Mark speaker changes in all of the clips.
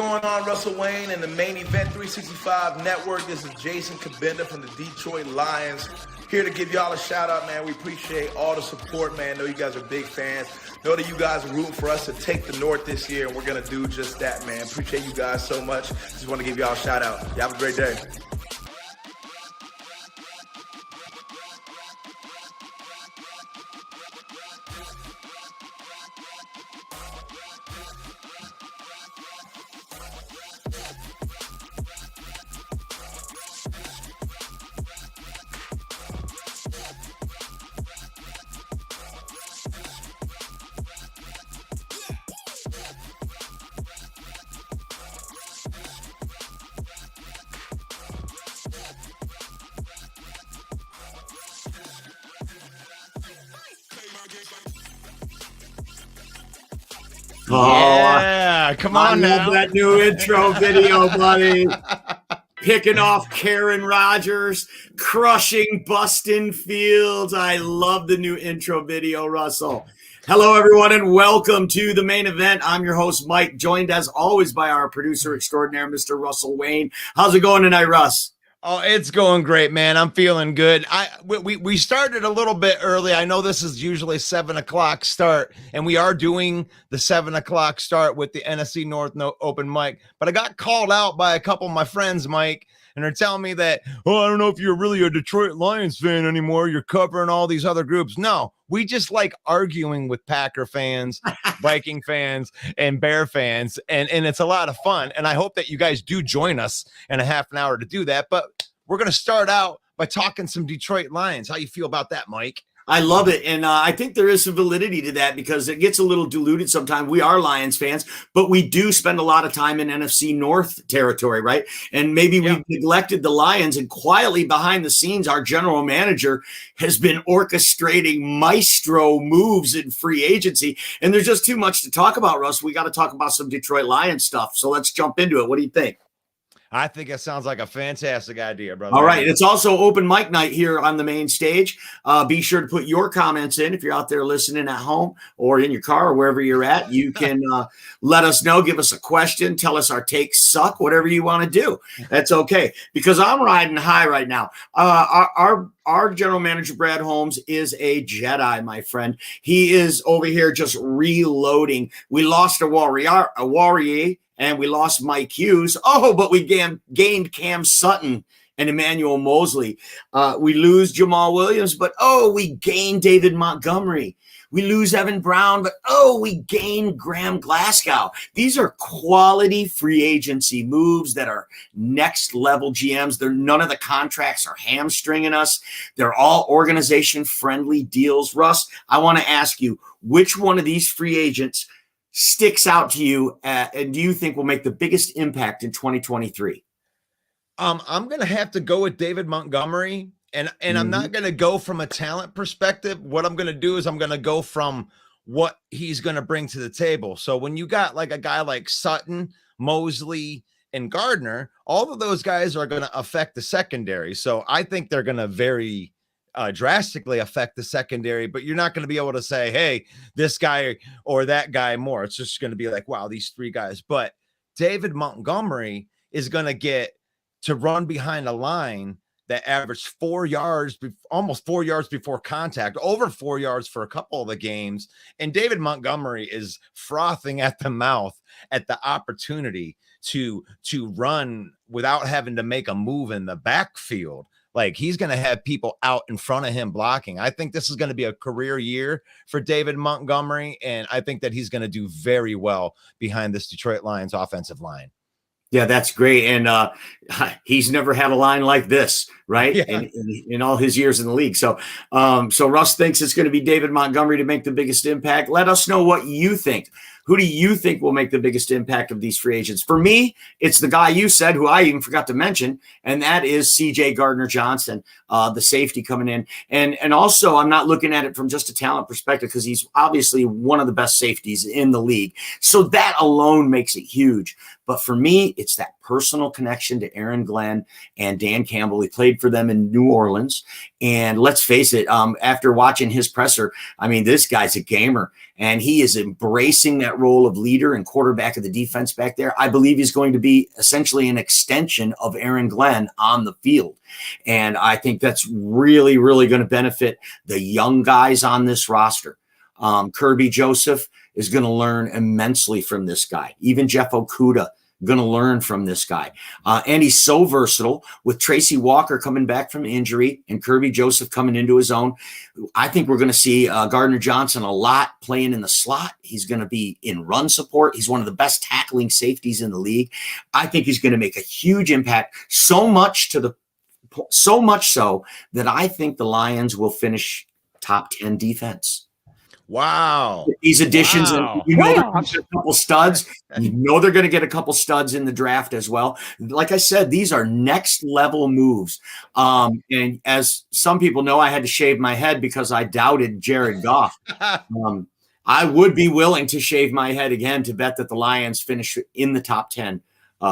Speaker 1: going on, Russell Wayne and the Main Event 365 Network? This is Jason Kabenda from the Detroit Lions. Here to give y'all a shout out, man. We appreciate all the support, man. Know you guys are big fans. Know that you guys are rooting for us to take the North this year, and we're going to do just that, man. Appreciate you guys so much. Just want to give y'all a shout out. Y'all have a great day.
Speaker 2: Yeah, come on now. I love that new intro video, buddy. Picking off Karen Rodgers, crushing Bustin Fields. I love the new intro video, Russell. Hello, everyone, and welcome to the main event. I'm your host, Mike, joined as always by our producer extraordinaire, Mr. Russell Wayne. How's it going tonight, Russ?
Speaker 3: Oh, it's going great, man. I'm feeling good. We started a little bit early. I know this is usually 7 o'clock start, and we are doing the 7 o'clock start with the NFC North open mic. But I got called out by a couple of my friends, Mike, and they're telling me that, oh, I don't know if you're really a Detroit Lions fan anymore. You're covering all these other groups. No, we just like arguing with Packer fans, Viking fans, and Bear fans, and it's a lot of fun. And I hope that you guys do join us in a half an hour to do that. But we're going to start out by talking some Detroit Lions. How you feel about that, Mike?
Speaker 2: I love it. And I think there is some validity to that because it gets a little diluted sometimes. We are Lions fans, but we do spend a lot of time in NFC North territory, right? And maybe we've neglected the Lions, and quietly behind the scenes, our general manager has been orchestrating maestro moves in free agency. And there's just too much to talk about, Russ. We got to talk about some Detroit Lions stuff. So let's jump into it. What do you think?
Speaker 3: I think it sounds like a fantastic idea, brother.
Speaker 2: All right. It's also open mic night here on the main stage. Be sure to put your comments in if you're out there listening at home or in your car or wherever you're at. You can let us know, give us a question, tell us our takes suck, whatever you want to do. That's okay, because I'm riding high right now. Our general manager, Brad Holmes, is a Jedi, my friend. He is over here just reloading. We lost a warrior, and we lost Mike Hughes. Oh, but we gained Cam Sutton and Emmanuel Mosley. We lose Jamal Williams, but we gained David Montgomery. We lose Evan Brown, but we gain Graham Glasgow. These are quality free agency moves that are next level GMs. None of the contracts are hamstringing us. They're all organization friendly deals. Russ, I want to ask you, which one of these free agents sticks out to you and do you think will make the biggest impact in 2023?
Speaker 3: I'm going to have to go with David Montgomery, and I'm not going to go from a talent perspective. What I'm going to do is I'm going to go from what he's going to bring to the table. So when you got like a guy like Sutton, Mosley, and Gardner, all of those guys are going to affect the secondary. So I think they're going to very drastically affect the secondary, but you're not going to be able to say, hey, this guy or that guy more. It's just going to be like, wow, these three guys. But David Montgomery is going to get to run behind a line that averaged 4 yards, almost 4 yards before contact, over 4 yards for a couple of the games. And David Montgomery is frothing at the mouth at the opportunity to run without having to make a move in the backfield. Like, he's going to have people out in front of him blocking. I think this is going to be a career year for David Montgomery, and I think that he's going to do very well behind this Detroit Lions offensive line.
Speaker 2: Yeah, that's great. And he's never had a line like this, right?
Speaker 3: Yeah.
Speaker 2: In all his years in the league. So Russ thinks it's going to be David Montgomery to make the biggest impact. Let us know what you think. Who do you think will make the biggest impact of these free agents? For me, it's the guy you said, who I even forgot to mention, and that is C.J. Gardner-Johnson, the safety coming in. And also, I'm not looking at it from just a talent perspective because he's obviously one of the best safeties in the league. So that alone makes it huge. But for me, it's that personal connection to Aaron Glenn and Dan Campbell. He played for them in New Orleans. And let's face it, after watching his presser, I mean, this guy's a gamer, and he is embracing that role of leader and quarterback of the defense back there. I believe he's going to be essentially an extension of Aaron Glenn on the field. And I think that's really, really going to benefit the young guys on this roster. Kirby Joseph is going to learn immensely from this guy. Even Jeff Okuda going to learn from this guy. And he's so versatile with Tracy Walker coming back from injury and Kirby Joseph coming into his own. I think we're going to see Gardner Johnson a lot playing in the slot. He's going to be in run support. He's one of the best tackling safeties in the league. I think he's going to make a huge impact, so much so that I think the Lions will finish top 10 defense.
Speaker 3: Wow.
Speaker 2: These additions,
Speaker 3: Wow.
Speaker 2: and they're going to get a couple studs. They're going to get a couple studs in the draft as well. Like I said, these are next level moves. And as some people know, I had to shave my head because I doubted Jared Goff. I would be willing to shave my head again to bet that the Lions finish in the top 10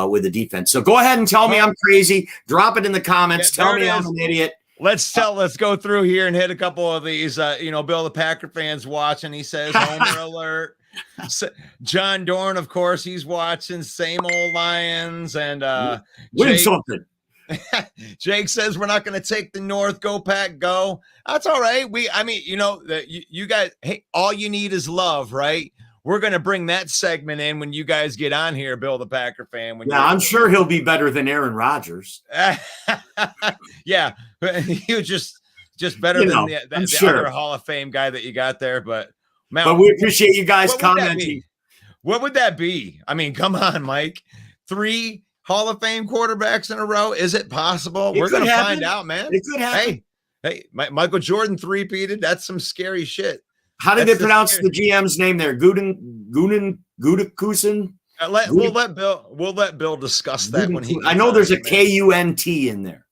Speaker 2: with the defense. So go ahead and tell me I'm crazy. Drop it in the comments.
Speaker 3: Yeah,
Speaker 2: tell me I'm an idiot.
Speaker 3: Let's go through here and hit a couple of these. Bill, the Packer fans watching. He says, Homer alert. John Dorn, of course, he's watching. Same old Lions. And
Speaker 2: win something.
Speaker 3: Jake says we're not going to take the North. Go Pack, go. That's all right. You guys. Hey, all you need is love, right? We're going to bring that segment in when you guys get on here, Bill, the Packer fan.
Speaker 2: I'm sure he'll be better than Aaron Rodgers.
Speaker 3: Yeah, he was just better than the other Hall of Fame guy that you got there. But
Speaker 2: we appreciate you guys commenting.
Speaker 3: What would that be? I mean, come on, Mike. 3 Hall of Fame quarterbacks in a row. Is it possible? We're going to find out, man.
Speaker 2: It could happen.
Speaker 3: Hey, Michael Jordan 3-peated. That's some scary shit.
Speaker 2: How did they pronounce the GM's name there? Gudakusen?
Speaker 3: We'll let Bill discuss that when he.
Speaker 2: I know there's a K-U-N-T in there.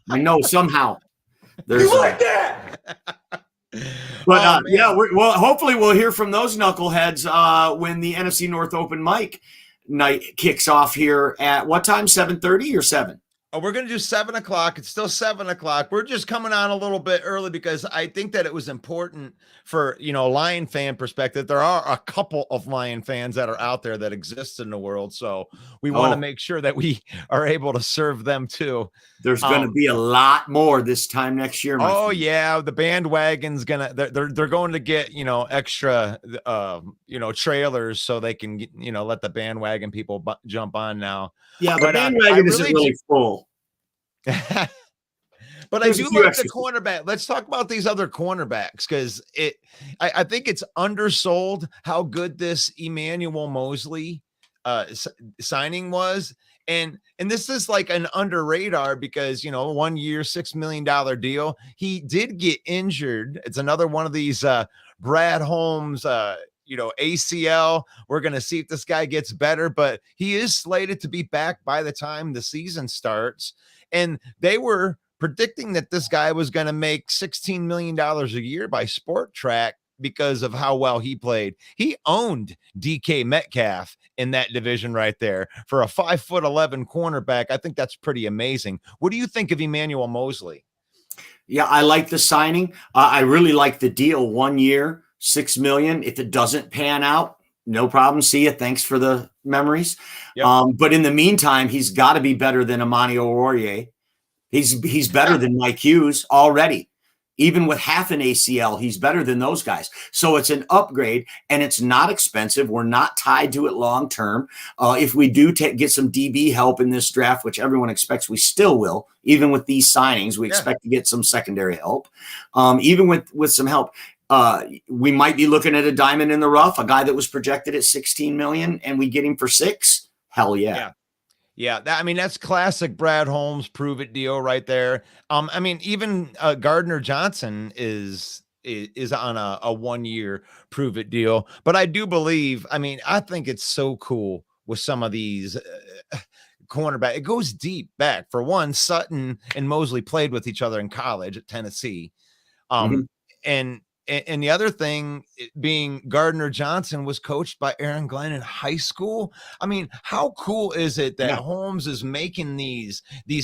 Speaker 2: I know somehow. There's like that. But hopefully we'll hear from those knuckleheads when the NFC North Open Mic night kicks off here at what time? 7:30 or 7?
Speaker 3: Oh, we're going to do 7 o'clock. It's still 7 o'clock. We're just coming on a little bit early because I think that it was important for, Lion fan perspective. There are a couple of Lion fans that are out there that exist in the world. So we want to make sure that we are able to serve them too.
Speaker 2: There's going to be a lot more this time next year.
Speaker 3: Yeah. The bandwagon's they're going to get, extra, trailers so they can, let the bandwagon people jump on now.
Speaker 2: Yeah, the bandwagon isn't really full.
Speaker 3: But I do like the cornerback. Let's talk about these other cornerbacks because I think it's undersold how good this Emmanuel Mosley signing was. And this is like an under radar because, 1 year, $6 million deal. He did get injured. It's another one of these Brad Holmes ACL. We're going to see if this guy gets better, but he is slated to be back by the time the season starts. And they were predicting that this guy was going to make $16 million a year by Sport Track because of how well he played. He owned DK Metcalf in that division right there for a 5'11" cornerback. I think that's pretty amazing. What do you think of Emmanuel Mosley?
Speaker 2: Yeah, I like the signing. I really like the deal. 1 year, $6 million. If it doesn't pan out, no problem. See you. Thanks for the memories. Yep. But in the meantime, he's got to be better than Amani Oruwariye. He's better than Mike Hughes already. Even with half an ACL, he's better than those guys. So it's an upgrade, and it's not expensive. We're not tied to it long term. If we do get some DB help in this draft, which everyone expects we still will, even with these signings, we expect to get some secondary help. Even with some help. We might be looking at a diamond in the rough, a guy that was projected at 16 million and we get him for 6. Hell yeah.
Speaker 3: Yeah. That's classic Brad Holmes prove it deal right there. Even Gardner Johnson is on a 1 year prove it deal, but I do believe, I think it's so cool with some of these cornerback. It goes deep back. For one, Sutton and Mosley played with each other in college at Tennessee. And And the other thing being Gardner Johnson was coached by Aaron Glenn in high school. I mean, how cool is it that Holmes is making these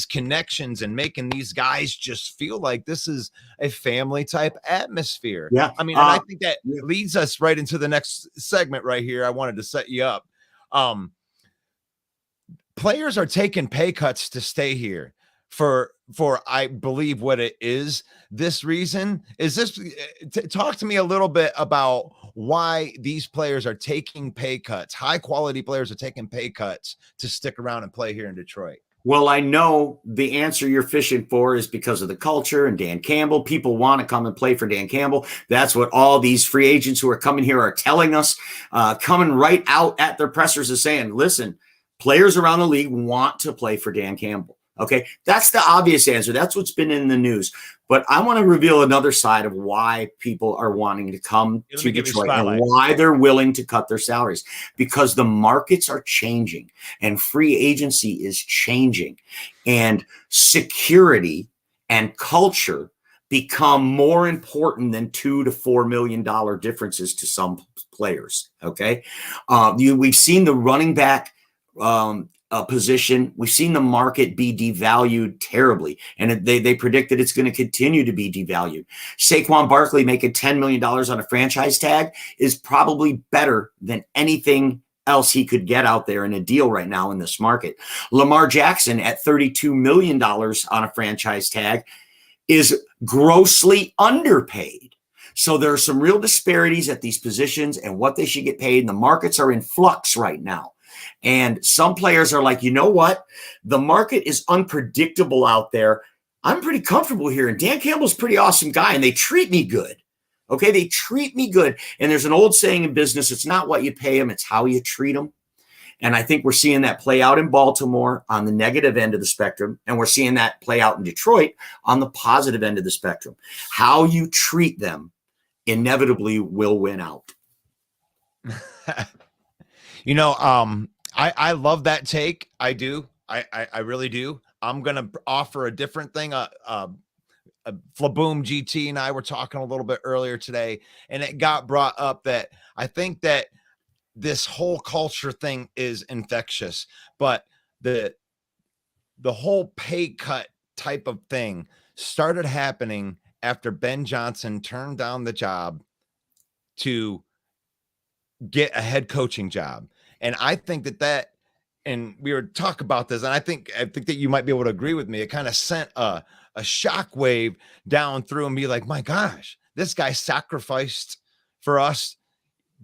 Speaker 3: connections and making these guys just feel like this is a family type atmosphere?
Speaker 2: Yeah.
Speaker 3: I mean, and I think that leads us right into the next segment right here. I wanted to set you up. Players are taking pay cuts to stay here for I believe what it is. This reason is this. Talk to me a little bit about why these players are taking pay cuts. High quality players are taking pay cuts to stick around and play here in Detroit.
Speaker 2: Well, I know the answer you're fishing for is because of the culture and Dan Campbell. People want to come and play for Dan Campbell. That's what all these free agents who are coming here are telling us, coming right out at their pressers is saying, listen, players around the league want to play for Dan Campbell. Okay, that's the obvious answer. That's what's been in the news. But I want to reveal another side of why people are wanting to come to Detroit and why they're willing to cut their salaries. Because the markets are changing and free agency is changing. And security and culture become more important than $2 to $4 million differences to some players. Okay, we've seen the running back position. We've seen the market be devalued terribly, and they predict that it's going to continue to be devalued. Saquon Barkley making $10 million on a franchise tag is probably better than anything else he could get out there in a deal right now in this market. Lamar Jackson at $32 million on a franchise tag is grossly underpaid. So there are some real disparities at these positions and what they should get paid. And the markets are in flux right now. And some players are like, you know what? The market is unpredictable out there. I'm pretty comfortable here. And Dan Campbell's a pretty awesome guy, and they treat me good. Okay, they treat me good. And there's an old saying in business, it's not what you pay them, it's how you treat them. And I think we're seeing that play out in Baltimore on the negative end of the spectrum. And we're seeing that play out in Detroit on the positive end of the spectrum. How you treat them inevitably will win out.
Speaker 3: I love that take. I do. I really do. I'm going to offer a different thing. Flaboom GT and I were talking a little bit earlier today, and it got brought up that I think that this whole culture thing is infectious, but the whole pay cut type of thing started happening after Ben Johnson turned down the job to get a head coaching job. And I think that, and we were talking about this, and I think that you might be able to agree with me. It kind of sent a shockwave down through and be like, my gosh, this guy sacrificed for us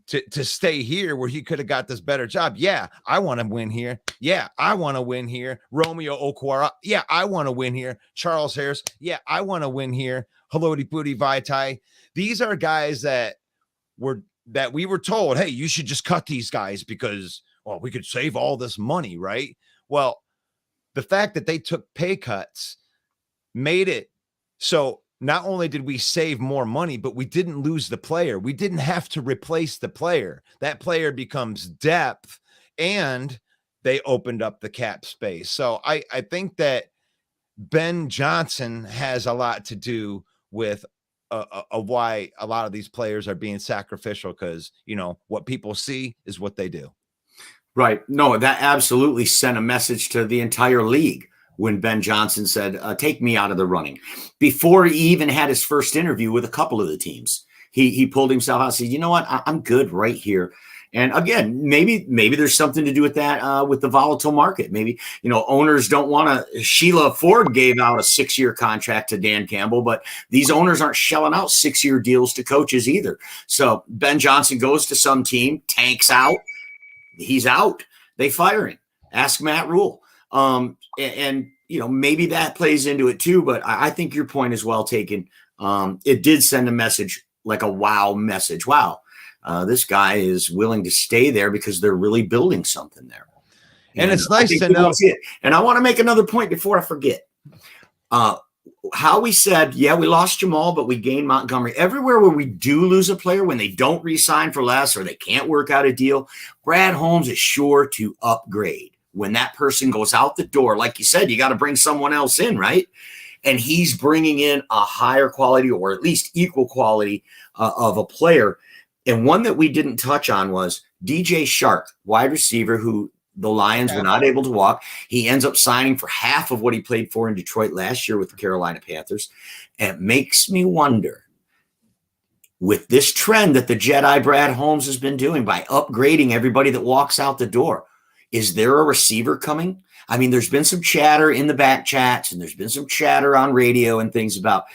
Speaker 3: to stay here where he could have got this better job. Yeah, I want to win here. Yeah, I want to win here. Romeo Okwara. Yeah, I want to win here. Charles Harris. Yeah, I want to win here. Haloti Puti Vaitai. These are guys that we were told, hey, you should just cut these guys because, well, we could save all this money, right? Well, the fact that they took pay cuts made it so not only did we save more money, but we didn't lose the player. We didn't have to replace the player. That player becomes depth, and they opened up the cap space. So I think that Ben Johnson has a lot to do with why a lot of these players are being sacrificial, because, what people see is what they do.
Speaker 2: Right. No, that absolutely sent a message to the entire league when Ben Johnson said, take me out of the running. Before he even had his first interview with a couple of the teams, he pulled himself out and said, you know what, I'm good right here. And again, maybe there's something to do with that, with the volatile market. Maybe, owners don't want to. Sheila Ford gave out a 6-year contract to Dan Campbell, but these owners aren't shelling out 6-year deals to coaches either. So Ben Johnson goes to some team, tanks out. He's out. They fire him. Ask Matt Rule. And maybe that plays into it too, but I think your point is well taken. It did send a message, like a wow message. Wow. This guy is willing to stay there because they're really building something there.
Speaker 3: And it's nice to know.
Speaker 2: And I want to make another point before I forget. How we said, yeah, we lost Jamal, but we gained Montgomery. Everywhere where we do lose a player, when they don't re-sign for less or they can't work out a deal, Brad Holmes is sure to upgrade. When that person goes out the door, like you said, you got to bring someone else in, right? and he's bringing in a higher quality or at least equal quality of a player. And one that we didn't touch on was DJ Shark, wide receiver who the Lions were not able to walk. He ends up signing for half of what he played for in Detroit last year with the Carolina Panthers. And it makes me wonder, with this trend that the Jedi Brad Holmes has been doing by upgrading everybody that walks out the door, is there a receiver coming? I mean, there's been some chatter in the back chats, and there's been some chatter on radio and things about,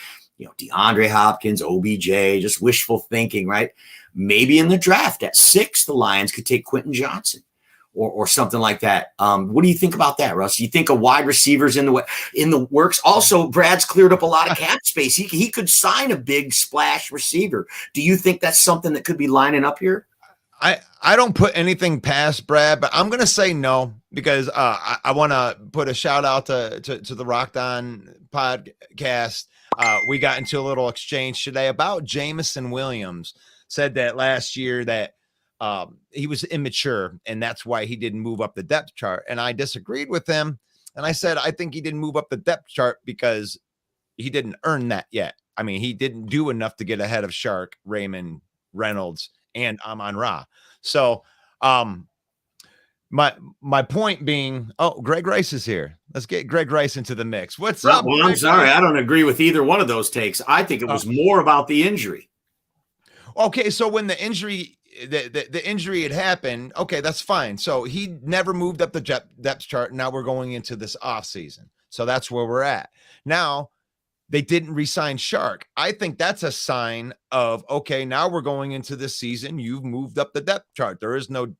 Speaker 2: DeAndre Hopkins, OBJ, just wishful thinking, right? Maybe in the draft at 6, the Lions could take Quentin Johnson or something like that. What do you think about that, Russ? You think a wide receiver's in the works? Also, Brad's cleared up a lot of cap space. He could sign a big splash receiver. Do you think that's something that could be lining up here?
Speaker 3: I don't put anything past Brad, but I'm going to say no, because I want to put a shout out to the Rocked On podcast. We got into a little exchange today about Jamison Williams. Said that last year that he was immature, and that's why he didn't move up the depth chart. And I disagreed with him. And I said, I think he didn't move up the depth chart because he didn't earn that yet. I mean, he didn't do enough to get ahead of Shark, Raymond, Reynolds, and Amon-Ra. So my point being, Greg Rice is here. Let's get Greg Rice into the mix. What's up?
Speaker 2: Well, I'm sorry. I don't agree with either one of those takes. I think it was more about the injury.
Speaker 3: Okay, so when the injury, the injury had happened, okay, that's fine. So he never moved up the depth chart. Now we're going into this offseason. So that's where we're at. Now, they didn't re-sign Shark. I think that's a sign of, okay, now we're going into this season. You've moved up the depth chart. There is no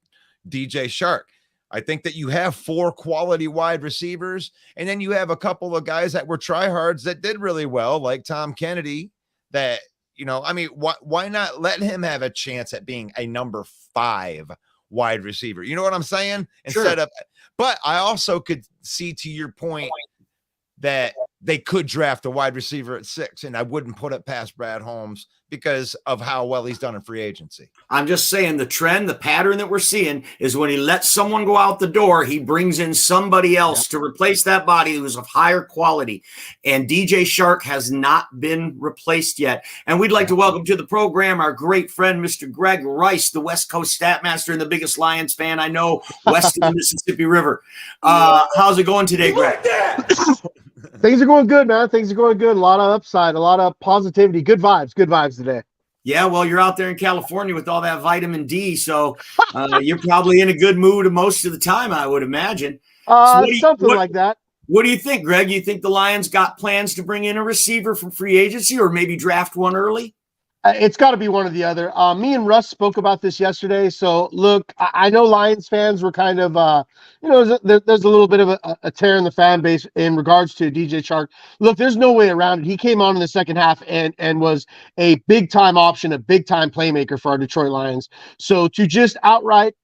Speaker 3: DJ Shark. I think that you have 4 quality wide receivers, and then you have a couple of guys that were tryhards that did really well, like Tom Kennedy, that, I mean, why not let him have a chance at being a number 5 wide receiver? You know what I'm saying? Instead of, but I also could see, to your point, that they could draft a wide receiver at 6, and I wouldn't put it past Brad Holmes because of how well he's done in free agency.
Speaker 2: I'm just saying the trend, the pattern that we're seeing is when he lets someone go out the door, he brings in somebody else to replace that body who's of higher quality. And DJ Shark has not been replaced yet. And we'd like to welcome to the program our great friend, Mr. Greg Rice, the West Coast stat master and the biggest Lions fan I know west of the Mississippi River. How's it going today, Greg?
Speaker 4: Things are going good, man. Things are going good. A lot of upside, a lot of positivity. Good vibes today.
Speaker 2: Yeah, well, you're out there in California with all that vitamin D, so you're probably in a good mood most of the time, I would imagine.
Speaker 4: Something like that.
Speaker 2: What do you think, Greg? You think the Lions got plans to bring in a receiver from free agency or maybe draft one early?
Speaker 4: It's got to be one or the other. Me and Russ spoke about this yesterday. So, look, I know Lions fans were kind of, there's a little bit of a tear in the fan base in regards to DJ Shark. Look, there's no way around it. He came on in the second half and was a big-time option, a big-time playmaker for our Detroit Lions. So to just outright,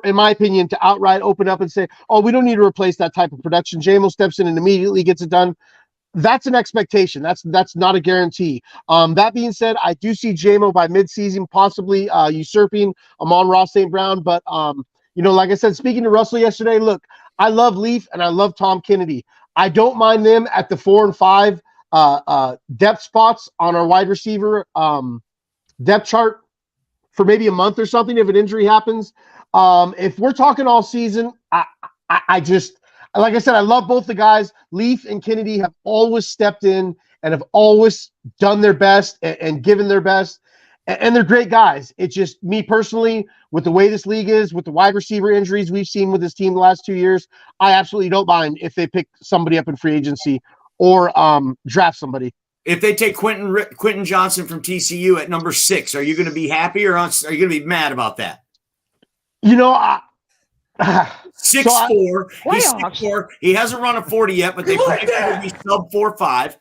Speaker 4: in my opinion, to outright open up and say, we don't need to replace that type of production. JMO steps in and immediately gets it done. That's an expectation. That's not a guarantee. That being said, I do see JMO by midseason possibly usurping Amon-Ra St. Brown. But, like I said, speaking to Russell yesterday, look, I love Leaf and I love Tom Kennedy. I don't mind them at the 4 and 5 depth spots on our wide receiver depth chart for maybe a month or something if an injury happens. If we're talking all season, I just – like I said, I love both the guys. Leaf and Kennedy have always stepped in and have always done their best and given their best. And they're great guys. It's just me personally, with the way this league is, with the wide receiver injuries we've seen with this team the last 2 years, I absolutely don't mind if they pick somebody up in free agency or draft somebody.
Speaker 2: If they take Quentin Johnson from TCU at number 6, are you going to be happy or are you going to be mad about that? 6'4". He's 6'4". He hasn't run a 40 yet, but they predict he'll be sub 4.5.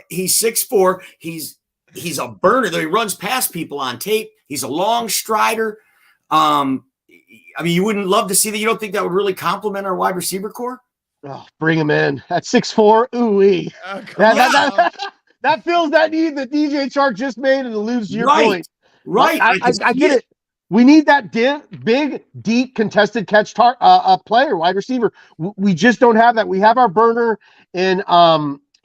Speaker 2: He's 6'4". He's a burner, though. He runs past people on tape. He's a long strider. I mean, you wouldn't love to see that. You don't think that would really complement our wide receiver core?
Speaker 4: Oh, bring him in. At 6'4", ooh-wee. That fills that need that DJ Shark just made and alludes to your point.
Speaker 2: Right.
Speaker 4: I get it. We need that big, deep, contested catch player, wide receiver. We just don't have that. We have our burner in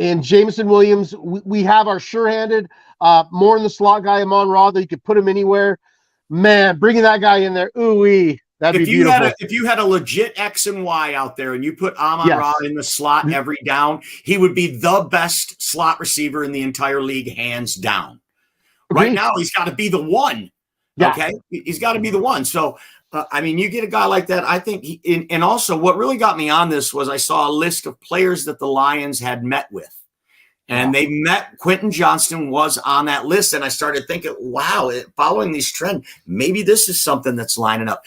Speaker 4: and Jameson Williams. We have our sure-handed, more in the slot guy, Amon-Ra, that you could put him anywhere. Man, bringing that guy in there, ooh-wee, that'd be beautiful.
Speaker 2: If you had a legit X and Y out there and you put Amon-Ra in the slot every down, he would be the best slot receiver in the entire league, hands down. Right now, he's got to be the one.
Speaker 4: Yeah.
Speaker 2: Okay, he's got to be the one. So, I mean, you get a guy like that. I think, and also what really got me on this was I saw a list of players that the Lions had met with. And they met, Quentin Johnston was on that list. And I started thinking, wow, following these trends, maybe this is something that's lining up.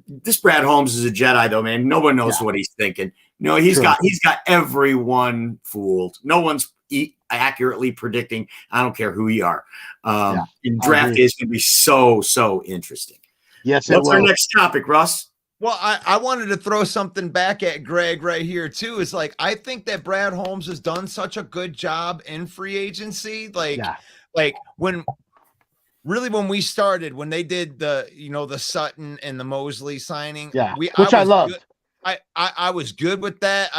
Speaker 2: This Brad Holmes is a Jedi, though, man. No one knows what he's thinking. No, he's got everyone fooled. No one's accurately predicting. I don't care who you are. And draft day is going to be so interesting.
Speaker 4: Yes,
Speaker 2: what's our next topic, Russ?
Speaker 3: Well, I wanted to throw something back at Greg right here, too. It's like, I think that Brad Holmes has done such a good job in free agency. Like when we started, when they did the Sutton and the Mosley signing,
Speaker 4: which I loved.
Speaker 3: I was good with that.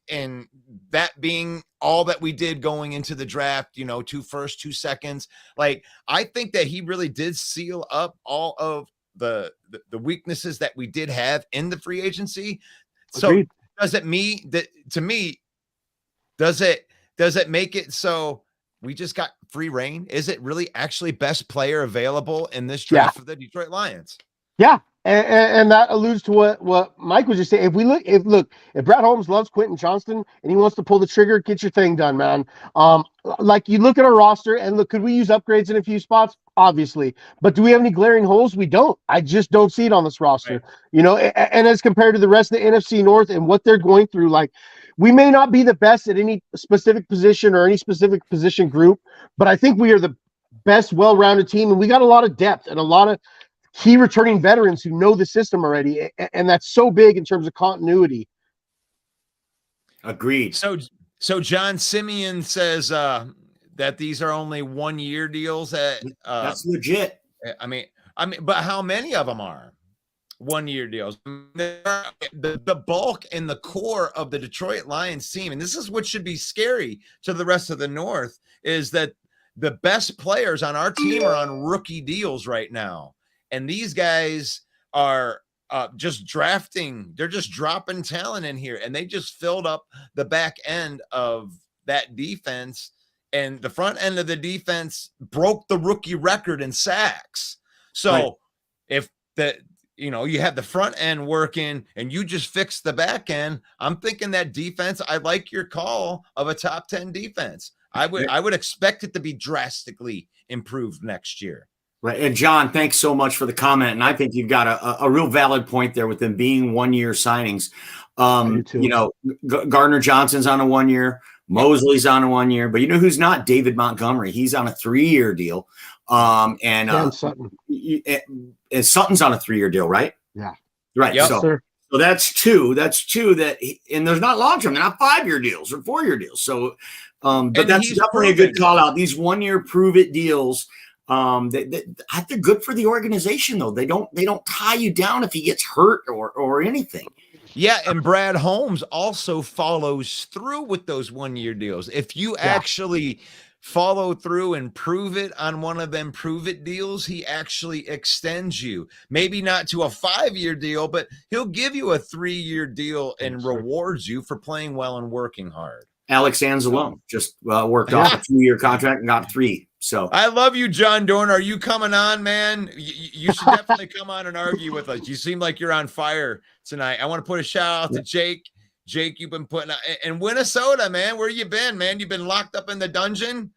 Speaker 3: And that being all that we did going into the draft, 2 firsts, 2 seconds. Like, I think that he really did seal up all of the weaknesses that we did have in the free agency. So
Speaker 4: Agreed.
Speaker 3: does it make it so we just got free reign? Is it really actually best player available in this draft for the Detroit Lions?
Speaker 4: Yeah. And that alludes to what Mike was just saying. If Brad Holmes loves Quentin Johnston and he wants to pull the trigger, get your thing done, man. Like, you look at our roster and look, could we use upgrades in a few spots? Obviously. But do we have any glaring holes? We don't. I just don't see it on this roster. Right. And as compared to the rest of the NFC North and what they're going through, like, we may not be the best at any specific position or any specific position group, but I think we are the best well-rounded team, and we got a lot of depth and a lot of key returning veterans who know the system already, and that's so big in terms of continuity.
Speaker 2: Agreed.
Speaker 3: So John Simeon says that these are only 1-year deals.
Speaker 2: That's legit.
Speaker 3: I mean, but how many of them are 1-year deals? The bulk and the core of the Detroit Lions team, and this is what should be scary to the rest of the North, is that the best players on our team are on rookie deals right now. And these guys are just drafting. They're just dropping talent in here. And they just filled up the back end of that defense. And the front end of the defense broke the rookie record in sacks. So if you have the front end working and you just fix the back end, I'm thinking that defense, I like your call of a top 10 defense. I would expect it to be drastically improved next year.
Speaker 2: Right. And John, thanks so much for the comment. And I think you've got a real valid point there with them being 1-year signings. Gardner Johnson's on a 1-year, Mosley's on a 1-year, but you know who's not? David Montgomery. He's on a 3-year deal. And Sutton. And Sutton's on a 3-year deal, right?
Speaker 4: Yeah.
Speaker 2: Right.
Speaker 4: Yep,
Speaker 2: so that's two. And there's not long term. They're not 5-year deals or 4-year deals. So, but that's definitely a good call out. These 1-year prove it deals. They're good for the organization, though. They don't tie you down if he gets hurt or anything.
Speaker 3: Yeah, and Brad Holmes also follows through with those 1-year deals. If you actually follow through and prove it on one of them prove it deals, he actually extends you. Maybe not to a 5-year deal, but he'll give you a 3-year deal and rewards you for playing well and working hard.
Speaker 2: Alex Anzalone just worked off a 2-year contract and got 3. So
Speaker 3: I love you, John Dorn. Are you coming on, man? You should definitely come on and argue with us. You seem like you're on fire tonight. I want to put a shout out to Jake. Jake, you've been putting out in Minnesota, man. Where you been, man? You've been locked up in the dungeon.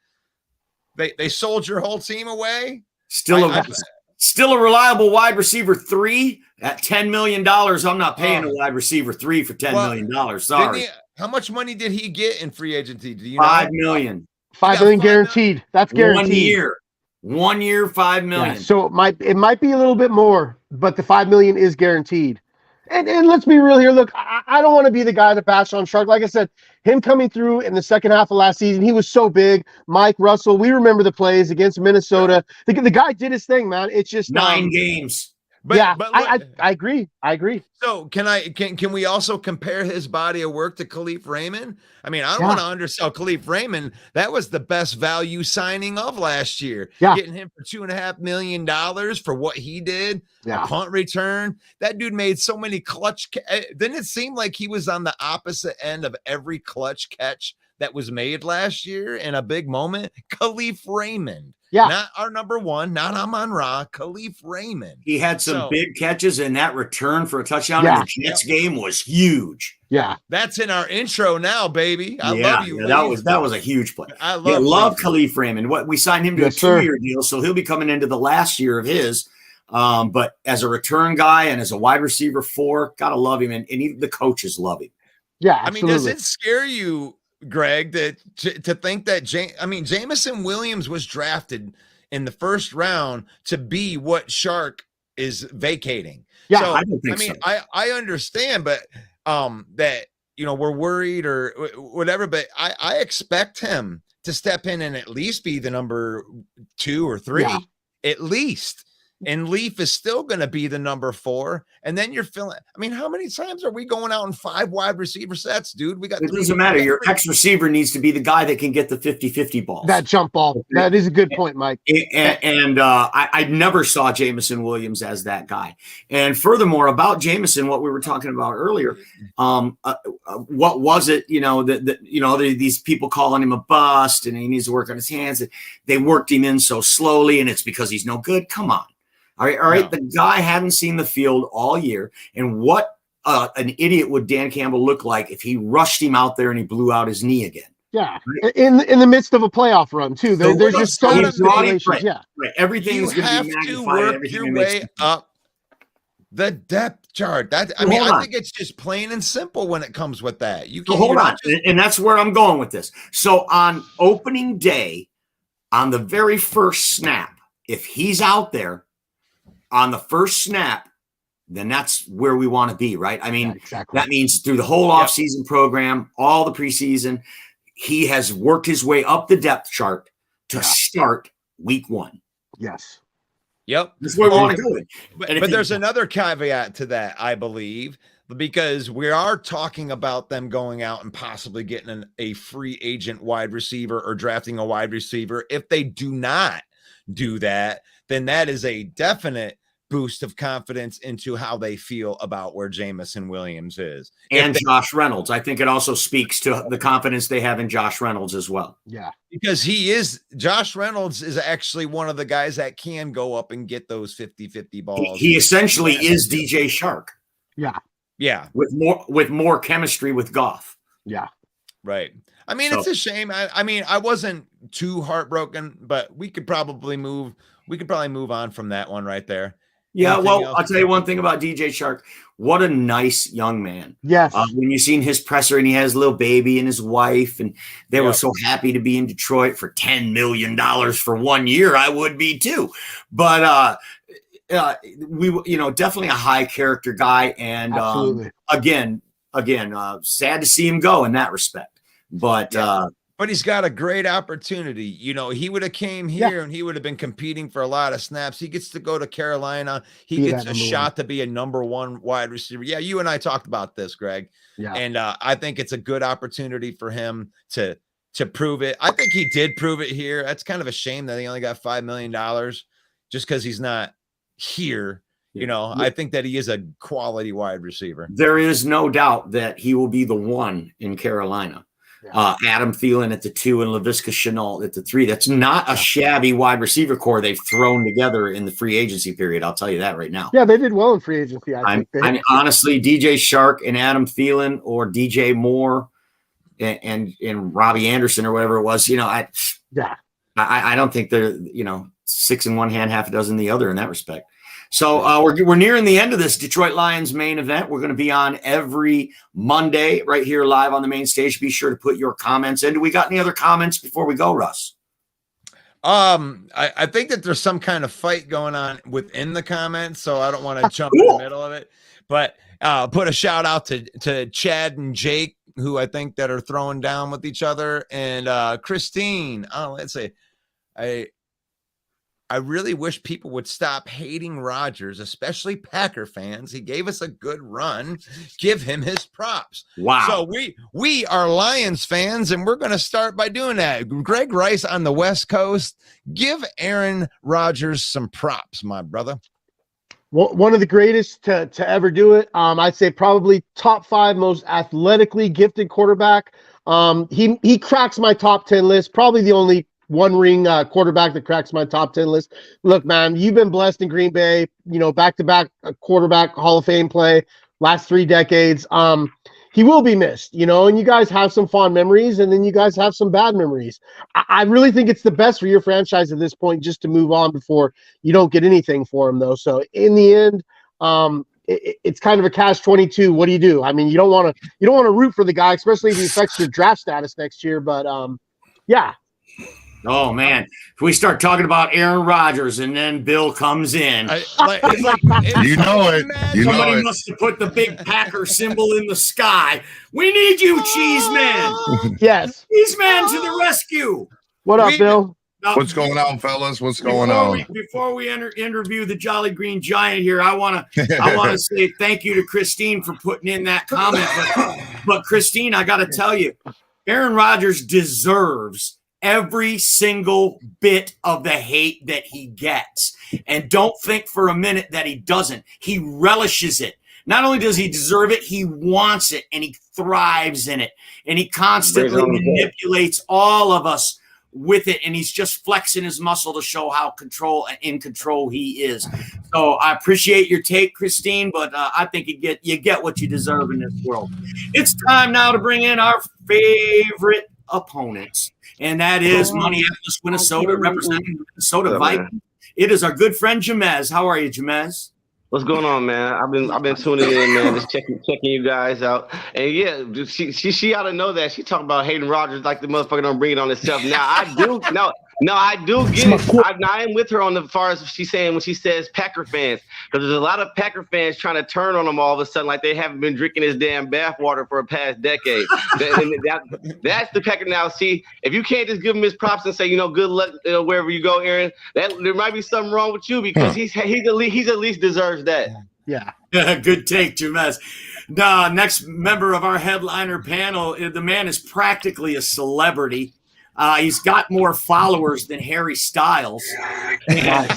Speaker 3: They sold your whole team away.
Speaker 2: Still a reliable wide receiver 3 at $10 million. I'm not paying a wide receiver 3 for $10 million. Sorry.
Speaker 3: How much money did he get in free agency? Do you know?
Speaker 2: $5 million.
Speaker 4: $5 million guaranteed. That's guaranteed.
Speaker 2: 1 year, $5 million.
Speaker 4: Yeah, so it might be a little bit more, but the $5 million is guaranteed. And let's be real here. Look, I don't want to be the guy to bash on Shark. Like I said, him coming through in the second half of last season, he was so big. Mike Russell, we remember the plays against Minnesota. The guy did his thing, man. It's just
Speaker 2: 9 games.
Speaker 3: But,
Speaker 4: yeah,
Speaker 3: but look,
Speaker 4: I agree. I agree.
Speaker 3: so can we also compare his body of work to Khalif Raymond? I mean, I don't
Speaker 4: Yeah.
Speaker 3: want to undersell Khalif Raymond. That was the best value signing of last year.
Speaker 4: Yeah.
Speaker 3: Getting him for $2.5 million for what he did,
Speaker 4: Yeah.
Speaker 3: a punt return. That dude made so many clutch. Didn't it seem like he was on the opposite end of every clutch catch that was made last year in a big moment? Khalif Raymond.
Speaker 4: Yeah.
Speaker 3: Not our number one, not Amon-Ra, Khalif Raymond.
Speaker 2: He had some big catches, and that return for a touchdown in the Jets game was huge.
Speaker 4: Yeah.
Speaker 3: That's in our intro now, baby. I love you.
Speaker 2: Yeah, that was a huge play.
Speaker 3: I love
Speaker 2: Khalif Raymond. What we signed him to a 2-year deal, so he'll be coming into the last year of his. But as a return guy and as a wide receiver 4, gotta love him, and even the coaches love him.
Speaker 4: Yeah, absolutely.
Speaker 3: I mean, does it scare you, Greg, that to think that Jameson Williams was drafted in the first round to be what Shark is vacating?
Speaker 4: Yeah,
Speaker 3: so,
Speaker 2: I don't think so.
Speaker 3: I understand, but that we're worried or whatever, but I expect him to step in and at least be the number 2 or 3, at least. And Leaf is still going to be the number 4. And then you're feeling, I mean, how many times are we going out in 5 wide receiver sets, dude? We got
Speaker 2: it doesn't matter. Your ex receiver needs to be the guy that can get the 50-50 balls.
Speaker 4: That jump ball. That is a good point, Mike.
Speaker 2: And I never saw Jameson Williams as that guy. And furthermore, about Jameson, what we were talking about earlier, what was it, these people calling him a bust and he needs to work on his hands. They worked him in so slowly and it's because he's no good. Come on. All right. No. The guy hadn't seen the field all year. And what an idiot would Dan Campbell look like if he rushed him out there and he blew out his knee again?
Speaker 4: Yeah. In the midst of a playoff run, too. There's just so many situations.
Speaker 2: Right.
Speaker 4: Yeah.
Speaker 2: Right. Everything is going to be magnified.
Speaker 3: You have to work your way up the depth chart. I think it's just plain and simple when it comes with that. You can
Speaker 2: hold on. And that's where I'm going with this. So on opening day, on the very first snap, if he's out there, on the first snap, then that's where we want to be, right? I mean, exactly. That means through the whole offseason program, all the preseason, he has worked his way up the depth chart to start week 1.
Speaker 4: Yes.
Speaker 3: Yep.
Speaker 2: That's where we want to go.
Speaker 3: But there's another caveat to that, I believe, because we are talking about them going out and possibly getting a free agent wide receiver or drafting a wide receiver. If they do not do that, then that is a definite boost of confidence into how they feel about where Jameson Williams is.
Speaker 2: And Josh Reynolds. I think it also speaks to the confidence they have in Josh Reynolds as well.
Speaker 4: Yeah.
Speaker 3: Because Josh Reynolds is actually one of the guys that can go up and get those 50-50 balls.
Speaker 2: He essentially is DJ Shark.
Speaker 4: Yeah.
Speaker 3: Yeah.
Speaker 2: With more chemistry with Goff.
Speaker 4: Yeah.
Speaker 3: Right. I mean, it's a shame. I wasn't too heartbroken, but we could probably move on from that one right there.
Speaker 2: Yeah, well, I'll tell you one thing about DJ Shark. What a nice young man.
Speaker 4: Yes.
Speaker 2: When you seen his presser and he has a little baby and his wife, and they were so happy to be in Detroit for $10 million for 1 year, I would be too. But we, definitely a high character guy. And again, sad to see him go in that respect. But
Speaker 3: but he's got a great opportunity. He would have came here and he would have been competing for a lot of snaps. He gets to go to Carolina. He gets a shot to be a number 1 wide receiver. Yeah, you and I talked about this, Greg.
Speaker 4: Yeah.
Speaker 3: And I think it's a good opportunity for him to prove it. I think he did prove it here. That's kind of a shame that he only got $5 million just because he's not here. I think that he is a quality wide receiver.
Speaker 2: There is no doubt that he will be the 1 in Carolina. Adam Thielen at the 2 and Laviska Shenault at the 3. That's not a shabby wide receiver core they've thrown together in the free agency period. I'll tell you that right now.
Speaker 4: Yeah, they did well in free agency. I
Speaker 2: mean, honestly, DJ Shark and Adam Thielen or DJ Moore and Robbie Anderson or whatever it was, I don't think they're, 6 in one hand, half a dozen the other in that respect. So we're nearing the end of this Detroit Lions main event. We're going to be on every Monday right here live on the main stage. Be sure to put your comments in. Do we got any other comments before we go, Russ?
Speaker 3: I think that there's some kind of fight going on within the comments, so I don't want to jump in the middle of it. But put a shout out to Chad and Jake, who I think that are throwing down with each other, and Christine. Let's see. I really wish people would stop hating Rodgers, especially Packer fans. He gave us a good run. Give him his props.
Speaker 2: Wow.
Speaker 3: So we are Lions fans, and we're going to start by doing that. Greg Rice on the West Coast, give Aaron Rodgers some props, my brother.
Speaker 4: Well, one of the greatest to ever do it. I'd say probably top 5 most athletically gifted quarterback. He cracks my top 10 list. Probably the only one-ring quarterback that cracks my top 10 list. Look, man, you've been blessed in Green Bay, back-to-back quarterback Hall of Fame play, last 3 decades. He will be missed, and you guys have some fond memories, and then you guys have some bad memories. I really think it's the best for your franchise at this point just to move on before you don't get anything for him, though. So in the end, it's kind of a catch-22. What do you do? I mean, you don't want to root for the guy, especially if he affects your draft status next year. But yeah.
Speaker 2: Oh man, if we start talking about Aaron Rodgers and then Bill comes in,
Speaker 5: you know it.
Speaker 2: Somebody must have put the big Packer symbol in the sky. We need you, Cheeseman.
Speaker 4: Yes,
Speaker 2: Cheeseman to the rescue.
Speaker 4: What up, Bill?
Speaker 2: Now,
Speaker 5: what's going on, fellas? What's going on?
Speaker 2: Before we interview the Jolly Green Giant here, I want to say thank you to Christine for putting in that comment. But Christine, I got to tell you, Aaron Rodgers deserves every single bit of the hate that he gets. And don't think for a minute that he doesn't. He relishes it. Not only does he deserve it, he wants it, and he thrives in it. And he constantly manipulates all of us with it, and he's just flexing his muscle to show how in control he is. So I appreciate your take, Christine, but I think you get what you deserve in this world. It's time now to bring in our favorite opponents, and that is Minneapolis, Minnesota, representing the Minnesota Vikings. It is our good friend Jamez. How are you, Jamez?
Speaker 6: What's going on, man? I've been tuning in, man, just checking you guys out. And yeah, she ought to know that. She talking about hating Rodgers like the motherfucker don't bring it on himself. Now I do get it. I am with her on the far as she's saying when she says Packer fans, because there's a lot of Packer fans trying to turn on him all of a sudden like they haven't been drinking his damn bathwater for a past decade. That's the Packer. Now, see, if you can't just give him his props and say, good luck wherever you go, Aaron, there might be something wrong with you, because he's at least deserves that.
Speaker 4: Yeah.
Speaker 2: Good take, Jamez. Next member of our headliner panel, the man is practically a celebrity. He's got more followers than Harry Styles, and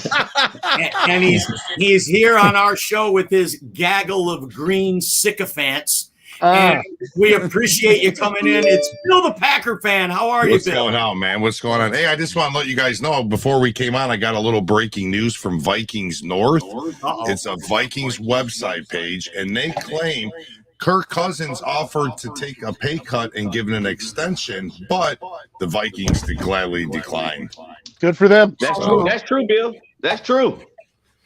Speaker 2: he's here on our show with his gaggle of green sycophants. And we appreciate you coming in. It's Bill the Packer fan. How are you, Bill?
Speaker 5: What's going on, man? What's going on? Hey, I just want to let you guys know, before we came on, I got a little breaking news from Vikings North. It's a Vikings website page, and they claim Kirk Cousins offered to take a pay cut and give an extension, but the Vikings gladly declined.
Speaker 4: Good for them.
Speaker 6: That's true. That's true, Bill. That's true.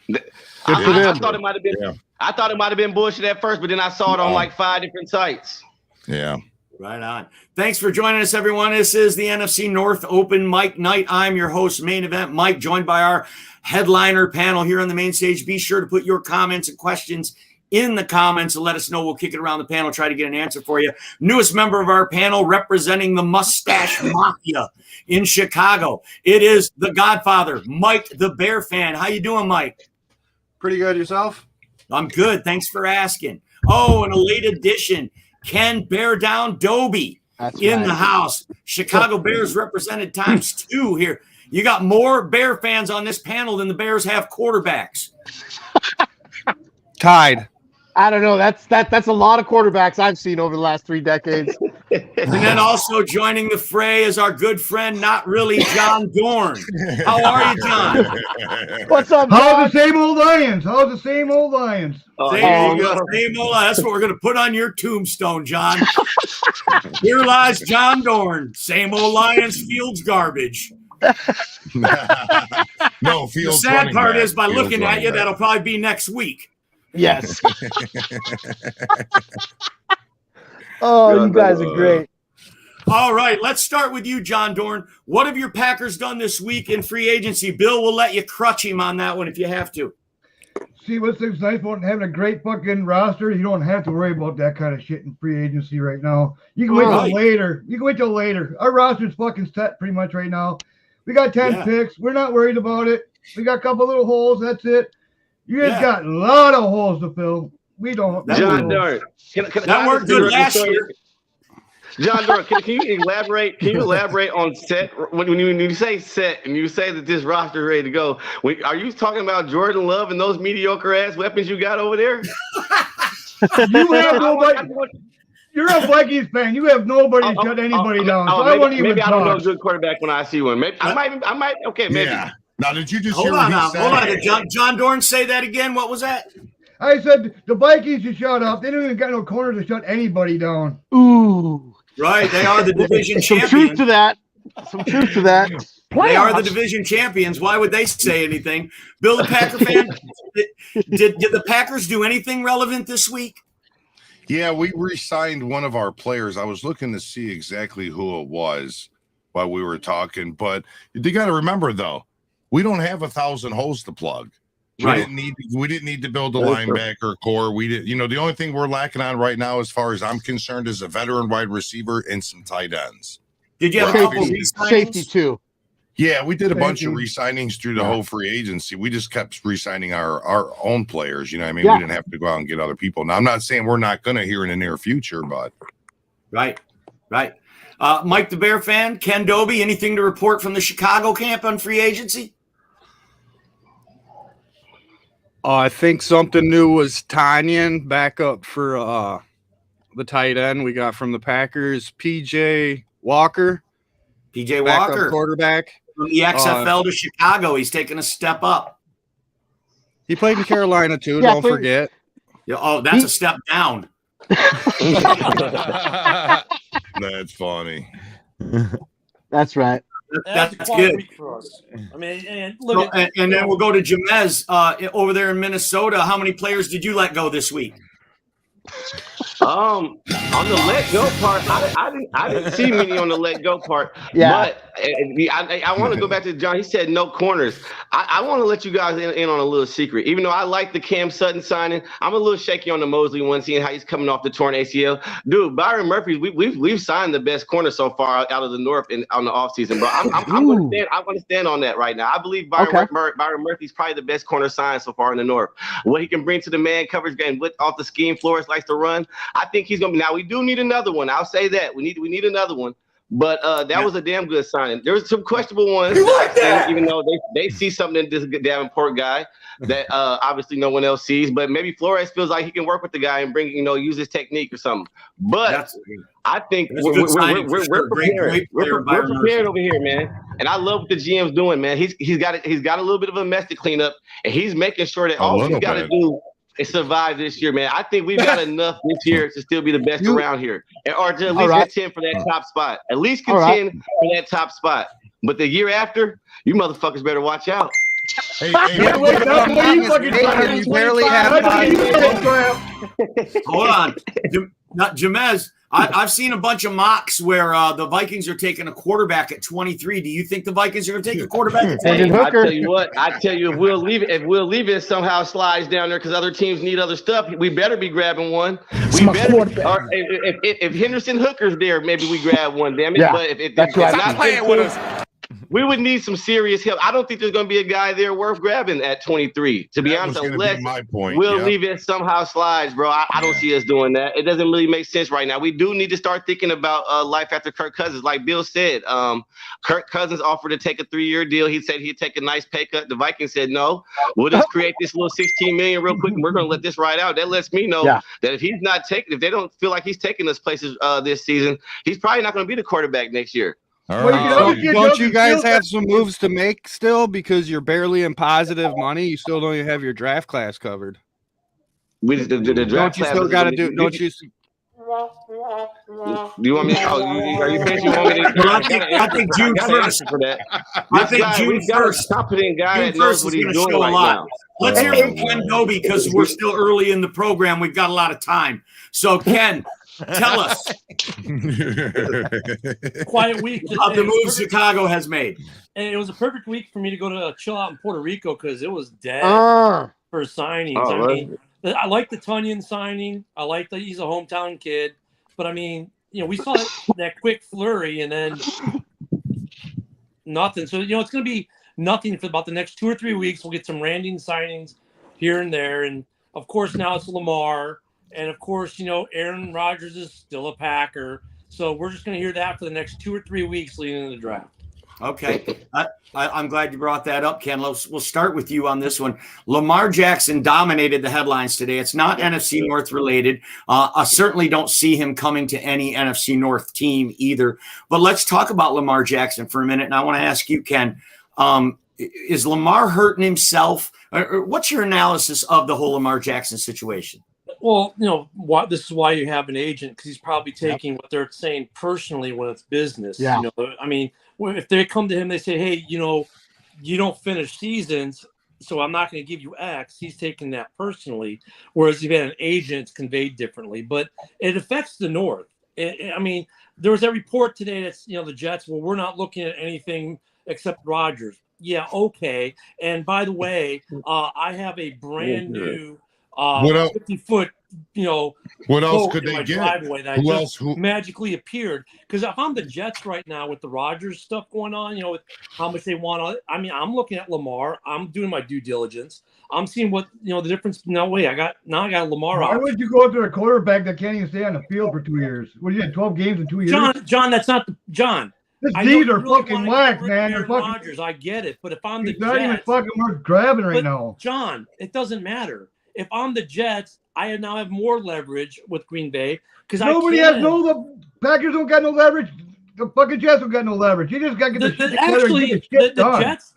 Speaker 4: Good for them.
Speaker 6: I thought it might have been. Yeah. I thought it might have been bullshit at first, but then I saw it on like 5 different sites.
Speaker 5: Yeah.
Speaker 2: Right on. Thanks for joining us, everyone. This is the NFC North Open Mic Night. I'm your host, Main Event Mike, joined by our headliner panel here on the main stage. Be sure to put your comments and questions in the comments and let us know. We'll kick it around the panel, try to get an answer for you. Newest member of our panel, representing the Mustache Mafia in Chicago. It is the Godfather, Mike the Bear fan. How you doing, Mike?
Speaker 7: Pretty good. Yourself?
Speaker 2: I'm good. Thanks for asking. Oh, and a late addition, Ken Bear Down Doby in the house. Chicago Bears represented ×2 here. You got more Bear fans on this panel than the Bears have quarterbacks.
Speaker 7: Tied.
Speaker 4: I don't know. That's a lot of quarterbacks I've seen over the last 3 decades.
Speaker 2: And then also joining the fray is our good friend, not really John Dorn. How are you, John?
Speaker 4: What's up, John?
Speaker 8: How's the same old Lions? There
Speaker 2: you go. Same old. That's what we're going to put on your tombstone, John. Here lies John Dorn. Same old Lions, Fields garbage.
Speaker 5: No, Fields.
Speaker 2: The sad part is, by looking at you, that'll probably be next week.
Speaker 4: Yes. Oh, you guys are great.
Speaker 2: All right, let's start with you, John Dorn. What have your Packers done this week in free agency? Bill will let you crutch him on that one if you have to.
Speaker 8: See, what's nice about having a great fucking roster? You don't have to worry about that kind of shit in free agency right now. You can wait till later. Our roster's fucking set pretty much right now. We got 10 picks. We're not worried about it. We got a couple little holes. That's it. You guys got a lot of holes to fill. We don't.
Speaker 6: John Durn.
Speaker 2: That worked good last year.
Speaker 6: John Durn, can you elaborate? Can you elaborate on set when you say set and you say that this roster is ready to go? Are you talking about Jordan Love and those mediocre ass weapons you got over there?
Speaker 8: You have nobody. You're a Vikings fan. You have nobody to shut anybody down. So I won't even
Speaker 6: maybe
Speaker 8: talk.
Speaker 6: I don't know a good quarterback when I see one. Maybe I might. Okay, maybe.
Speaker 5: Yeah. Now, did you just
Speaker 2: Hold
Speaker 5: hear
Speaker 2: on
Speaker 5: what
Speaker 2: now.
Speaker 5: he said?
Speaker 2: Hold on. Did John Dorn say that again? What was that?
Speaker 8: I said the Vikings should shut up. They don't even got no corner to shut anybody down.
Speaker 4: Ooh.
Speaker 2: Right. They are the division
Speaker 4: Some
Speaker 2: champions.
Speaker 4: truth to that. Some truth to that.
Speaker 2: They are the division champions. Why would they say anything? Bill, the Packer fan, did the Packers do anything relevant this week?
Speaker 5: Yeah, we re-signed one of our players. I was looking to see exactly who it was while we were talking, but you got to remember though, we don't have 1,000 holes to plug. We didn't need to build a linebacker core. We did, the only thing we're lacking on right now, as far as I'm concerned, is a veteran wide receiver and some tight ends.
Speaker 2: Did you have a couple re-signings?
Speaker 4: Safety too.
Speaker 5: Yeah, we did a bunch of re-signings through the whole free agency. We just kept re-signing our own players. You know what I mean?
Speaker 4: Yeah.
Speaker 5: We didn't have to go out and get other people. Now, I'm not saying we're not going to here in the near future, but.
Speaker 2: Right. Mike, the Bear fan, Ken Doby, anything to report from the Chicago camp on free agency?
Speaker 9: I think something new was Tanyan back up for the tight end we got from the Packers. PJ Walker.
Speaker 2: PJ Walker.
Speaker 9: Quarterback.
Speaker 2: From the XFL to Chicago. He's taking a step up.
Speaker 9: He played in Carolina too, don't forget.
Speaker 2: Yeah, that's a step down.
Speaker 5: That's funny.
Speaker 4: That's right.
Speaker 2: That's good.
Speaker 10: Week for us. I mean, and
Speaker 2: then we'll go to Jamez over there in Minnesota. How many players did you let go this week?
Speaker 6: On the let go part, I didn't see many on the let go part.
Speaker 4: Yeah.
Speaker 6: But I want to go back to John. He said no corners. I want to let you guys in on a little secret. Even though I like the Cam Sutton signing, I'm a little shaky on the Mosley one, seeing how he's coming off the torn ACL. Dude, Byron Murphy, we've signed the best corner so far out of the North on the offseason, bro. I'm going to stand on that right now. I believe Byron Murphy's probably the best corner signed so far in the North. What he can bring to the man coverage game with off the scheme Flores likes to run, I think he's going to be. Now, we do need another one. I'll say that. We need another one. But that was a damn good signing. There was some questionable ones, even though they see something in this Davenport guy that obviously no one else sees. But maybe Flores feels like he can work with the guy and bring, use his technique or something. But I think we're prepared. We're prepared over here, man. And I love what the GM's doing, man. He's got a little bit of a mess to clean up, and he's making sure that all he's got to do is survive this year, man. I think we've got enough this year to still be the best around here, or to at least contend for that top spot. At least contend for that top spot. But the year after, you motherfuckers better watch out.
Speaker 5: Hey,
Speaker 9: you barely have
Speaker 2: Hold on. Jamez, I've seen a bunch of mocks where the Vikings are taking a quarterback at 23. Do you think the Vikings are going to take a quarterback at 23?
Speaker 6: I tell you what. If Will leave it somehow slides down there because other teams need other stuff, we better be grabbing one. We better. Or if Henderson Hooker's there, maybe we grab one. Damn it!
Speaker 4: Yeah,
Speaker 6: but if
Speaker 4: that's right.
Speaker 6: not playing with us, we would need some serious help. I don't think there's going to be a guy there worth grabbing at 23. To be honest, unless Will leave it somehow slides, bro. I don't see us doing that. It doesn't really make sense right now. We do need to start thinking about life after Kirk Cousins. Like Bill said, Kirk Cousins offered to take a 3-year deal. He said he'd take a nice pay cut. The Vikings said no. We'll just create this little $16 million real quick, and we're going to let this ride out. That lets me know that if they don't feel like he's taking us places this season, he's probably not going to be the quarterback next year.
Speaker 9: Don't you guys have some moves to make still, because you're barely in positive money? You still don't even have your draft class covered.
Speaker 6: The draft
Speaker 9: don't you still got to do? Don't you?
Speaker 6: Do you want me? Are you finished? You want me to?
Speaker 2: I think June 1st
Speaker 6: for that.
Speaker 2: I think June 1st.
Speaker 6: Competent guy that knows what he's doing right now.
Speaker 2: Let's hear from Ken Doby, because we're still early in the program. We've got a lot of time. So Ken, tell us
Speaker 10: quiet week
Speaker 2: of the moves Chicago has made.
Speaker 10: And it was a perfect week for me to go to chill out in Puerto Rico because it was dead for signings. I like the Tunyon signing. I like that he's a hometown kid. But I mean, we saw that quick flurry and then nothing. So it's going to be nothing for about the next 2 or 3 weeks. We'll get some random signings here and there. And, of course, now it's Lamar. And, of course, Aaron Rodgers is still a Packer. So we're just going to hear that for the next 2 or 3 weeks leading into the draft.
Speaker 2: Okay. I'm glad you brought that up, Ken. We'll start with you on this one. Lamar Jackson dominated the headlines today. It's not NFC North related. I certainly don't see him coming to any NFC North team either. But let's talk about Lamar Jackson for a minute. And I want to ask you, Ken, is Lamar hurting himself? Or what's your analysis of the whole Lamar Jackson situation?
Speaker 10: Well, this is why you have an agent, because he's probably taking what they're saying personally when it's business.
Speaker 4: Yeah.
Speaker 10: I mean, if they come to him, they say, hey, you don't finish seasons, so I'm not going to give you X. He's taking that personally, whereas if you had an agent, it's conveyed differently. But it affects the North. I mean, there was a report today that's, the Jets, well, we're not looking at anything except Rodgers. Yeah, okay. And by the way, I have a brand new 50-foot,
Speaker 5: what else could they get?
Speaker 10: Who else magically appeared? Because if I'm the Jets right now with the Rodgers stuff going on, with how much they want. I mean, I'm looking at Lamar. I'm doing my due diligence. I'm seeing what the difference. No way, I got Lamar.
Speaker 8: Why would you go after a quarterback that can't even stay on the field for 2 years? What, you had 12 games in 2 years?
Speaker 10: John, that's not John.
Speaker 8: These are fucking whack, man. They're fucking
Speaker 10: Rodgers. I get it, but if I'm the
Speaker 8: Jets, not even
Speaker 10: Jets,
Speaker 8: fucking worth grabbing right now.
Speaker 10: John, it doesn't matter. If I'm the Jets, I now have more leverage with Green Bay because
Speaker 8: nobody has the Packers don't got no leverage. The fucking Jets don't got no leverage. You just got to get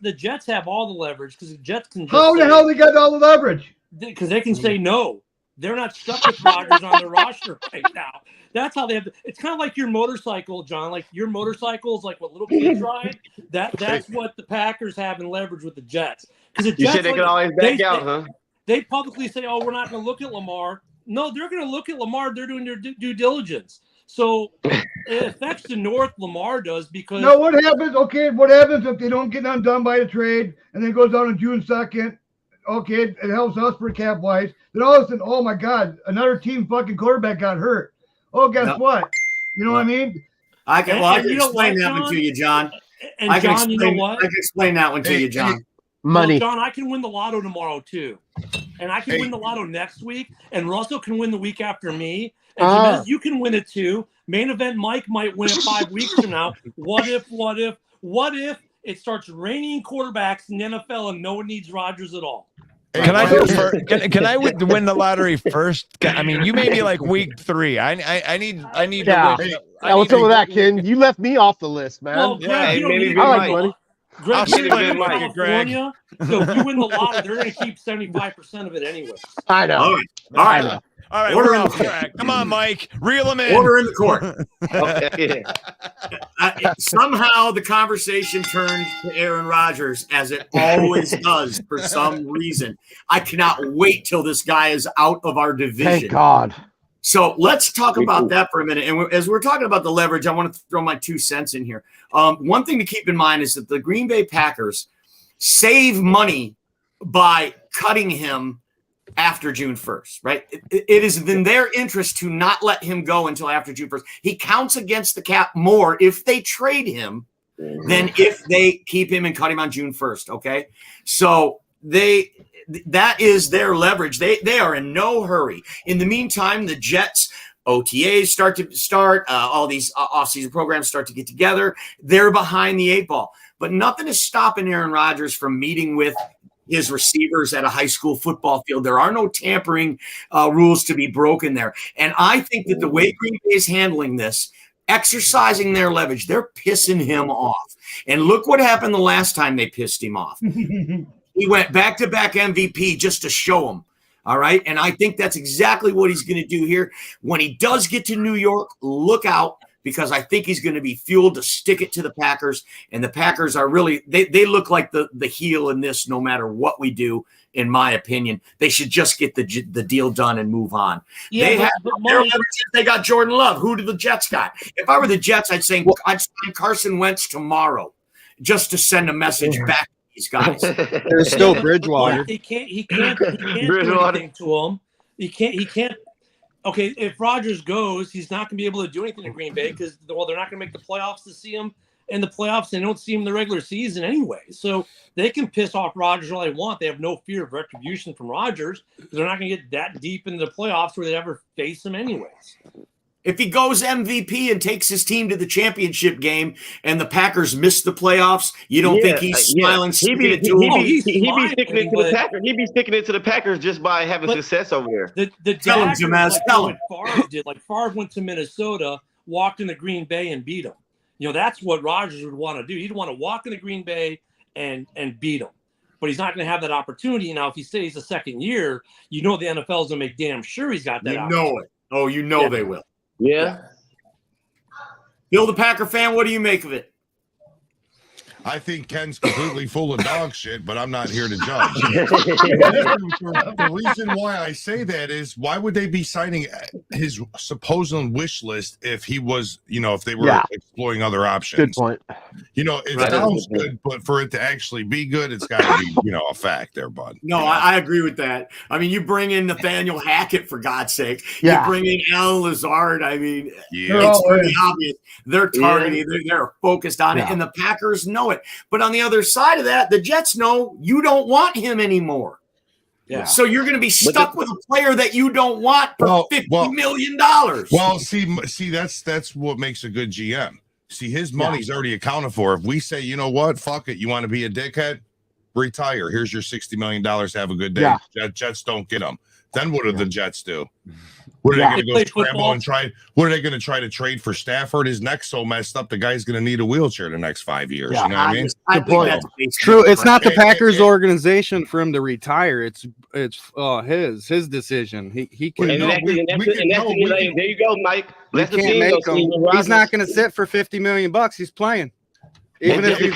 Speaker 10: the Jets have all the leverage because the Jets can.
Speaker 8: How the hell they got all the leverage?
Speaker 10: Because they can say no. They're not stuck with Rodgers on their roster right now. That's how they have. It's kind of like your motorcycle, John. Like your motorcycle is like what little kids ride. That's what the Packers have in leverage with the Jets. Because the Jets,
Speaker 6: you said they can always back out, huh?
Speaker 10: They publicly say, "Oh, we're not going to look at Lamar." No, they're going to look at Lamar. They're doing their due diligence. So it affects the North. Lamar does because.
Speaker 8: No, what happens? Okay, what happens if they don't get undone by the trade and then it goes down on June 2nd? Okay, it helps us for cap wise. Then all of a sudden, oh my God, another team fucking quarterback got hurt. Oh, guess what? You know what I mean?
Speaker 2: I can explain that one to you, John.
Speaker 10: And John, you know what?
Speaker 2: I can explain that one to you, John.
Speaker 4: Money.
Speaker 10: Well, John, I can win the lotto tomorrow too, and I can win the lotto next week, and Russell can win the week after me, and Jimenez, you can win it too. Main event Mike might win it 5 weeks from now. What if it starts raining quarterbacks in the NFL and no one needs Rodgers at all?
Speaker 3: Can I go first? Can I win the lottery first? I mean, you may be like week 3. I need
Speaker 4: yeah.
Speaker 3: to win.
Speaker 4: What's up with that, Ken? You left me off the list, man.
Speaker 10: Well, Greg,
Speaker 6: maybe
Speaker 4: I like money.
Speaker 10: Greg,
Speaker 3: I'll
Speaker 10: you're
Speaker 3: split
Speaker 10: in
Speaker 3: it with you, Greg.
Speaker 10: California, so if you win the lotto, they're going to keep 75% of it anyway.
Speaker 4: I know.
Speaker 2: All right.
Speaker 3: All right,
Speaker 2: Order
Speaker 3: we're
Speaker 2: in
Speaker 3: off
Speaker 2: the
Speaker 3: track. Come on, Mike. Reel him in.
Speaker 2: Order in the court.
Speaker 6: Okay.
Speaker 2: Somehow the conversation turned to Aaron Rodgers, as it always does for some reason. I cannot wait till this guy is out of our division.
Speaker 4: Thank God.
Speaker 2: So let's talk about that for a minute. And as we're talking about the leverage, I want to throw my 2 cents in here. One thing to keep in mind is that the Green Bay Packers save money by cutting him after June 1st, right? It is in their interest to not let him go until after June 1st. He counts against the cap more if they trade him than if they keep him and cut him on June 1st, okay? So that is their leverage. They are in no hurry. In the meantime, the Jets OTAs start. All these offseason programs start to get together. They're behind the 8 ball. But nothing is stopping Aaron Rodgers from meeting with his receivers at a high school football field. There are no tampering rules to be broken there. And I think that the way Green Bay is handling this, exercising their leverage, they're pissing him off. And look what happened the last time they pissed him off. He went back-to-back MVP just to show him. All right. And I think that's exactly what he's going to do here. When he does get to New York, look out, because I think he's going to be fueled to stick it to the Packers. And the Packers are really, they look like the heel in this no matter what we do, in my opinion. They should just get the deal done and move on.
Speaker 10: Yeah,
Speaker 2: they got Jordan Love. Who do the Jets got? If I were the Jets, I'd say I'd sign Carson Wentz tomorrow just to send a message back to these guys.
Speaker 9: There's still Bridgewater.
Speaker 10: He can't do anything to him. He can't. Okay, if Rodgers goes, he's not going to be able to do anything to Green Bay because, they're not going to make the playoffs to see him in the playoffs. They don't see him in the regular season anyway. So they can piss off Rodgers all they want. They have no fear of retribution from Rodgers because they're not going to get that deep into the playoffs where they ever face him anyways.
Speaker 2: If he goes MVP and takes his team to the championship game and the Packers miss the playoffs, you don't think he's smiling?
Speaker 6: He'd be sticking it to the Packers. He'd be sticking it to the Packers just by having success over there.
Speaker 2: Tell him, Jamaz. Tell him.
Speaker 10: Favre did. Like Favre went to Minnesota, walked into Green Bay, and beat them. You know, that's what Rodgers would want to do. He'd want to walk into Green Bay and beat them. But he's not going to have that opportunity. Now, if he stays the second year, you know the NFL is going to make damn sure he's got that opportunity.
Speaker 2: You know it. Oh, you know they will.
Speaker 6: Yeah.
Speaker 2: Bill, the Packer fan, what do you make of it?
Speaker 5: I think Ken's completely full of dog shit, but I'm not here to judge. The reason why I say that is, why would they be signing his supposed wish list if he was, if they were exploring other options?
Speaker 4: Good point.
Speaker 5: It sounds good, but for it to actually be good, it's got to be, a fact there, bud.
Speaker 2: No, I agree with that. I mean, you bring in Nathaniel Hackett, for God's sake.
Speaker 4: Yeah.
Speaker 2: You bring in Alan Lazard. I mean, it's pretty obvious. They're targeting. They're focused on it, and the Packers know it. But on the other side of that, the Jets know you don't want him anymore. Yeah. So you're going to be stuck with a player that you don't want for $50 million.
Speaker 5: Well, see, that's what makes a good GM. See, his money's already accounted for. If we say, you know what, fuck it, you want to be a dickhead, retire. Here's your $60 million. Have a good day. Yeah. Jets don't get them. Then what do the Jets do? What are they going to go scramble and try? What are they going to try to trade for Stafford? His neck's so messed up, the guy's going to need a wheelchair the next 5 years. You know what I mean?
Speaker 2: I think that's
Speaker 9: true. It's not the Packers organization for him to retire. It's his decision. He can.
Speaker 6: There you go, Mike.
Speaker 9: He's not going to sit for $50 million. He's playing. Even if he's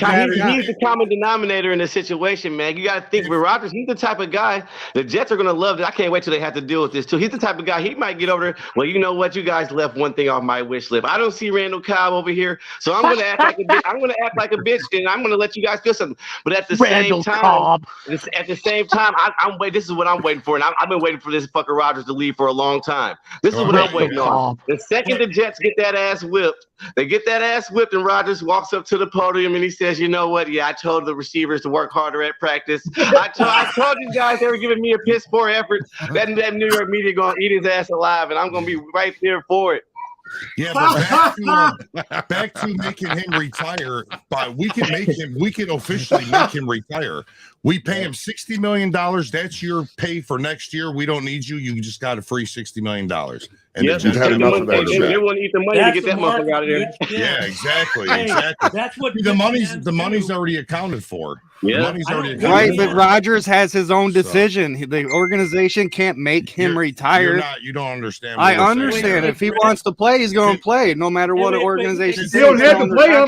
Speaker 6: the common denominator in this situation, man. You got to think with Rodgers, he's the type of guy the Jets are going to love. I can't wait till they have to deal with this too. He's the type of guy, he might get over there. Well, you know what? You guys left one thing off my wish list. I don't see Randall Cobb over here, so I'm going to act like a bitch. I'm going to act like a bitch, and I'm going to let you guys feel something. But at the same time, I'm waiting. This is what I'm waiting for, and I've been waiting for this fucker Rodgers to leave for a long time. This is what I'm waiting on. The second the Jets get that ass whipped, and Rodgers walks up to the podium and he says, you know what? Yeah, I told the receivers to work harder at practice. I told you guys they were giving me a piss poor effort. That New York media going to eat his ass alive, and I'm going to be right there for it.
Speaker 5: Yeah, but back to making him retire. We can officially make him retire. We pay him $60 million. That's your pay for next year. We don't need you. You just got a free $60 million. And
Speaker 6: they want to eat the money to get that motherfucker out of there.
Speaker 5: Yeah, exactly.
Speaker 10: That's what
Speaker 5: the money's already accounted for.
Speaker 6: Yeah,
Speaker 5: money's already accounted
Speaker 9: right. But Rodgers has his own decision. The organization can't make him retire.
Speaker 5: You don't understand.
Speaker 9: I understand. If he wants to play, he's going to play, no matter what organization.
Speaker 8: If you don't have to play him,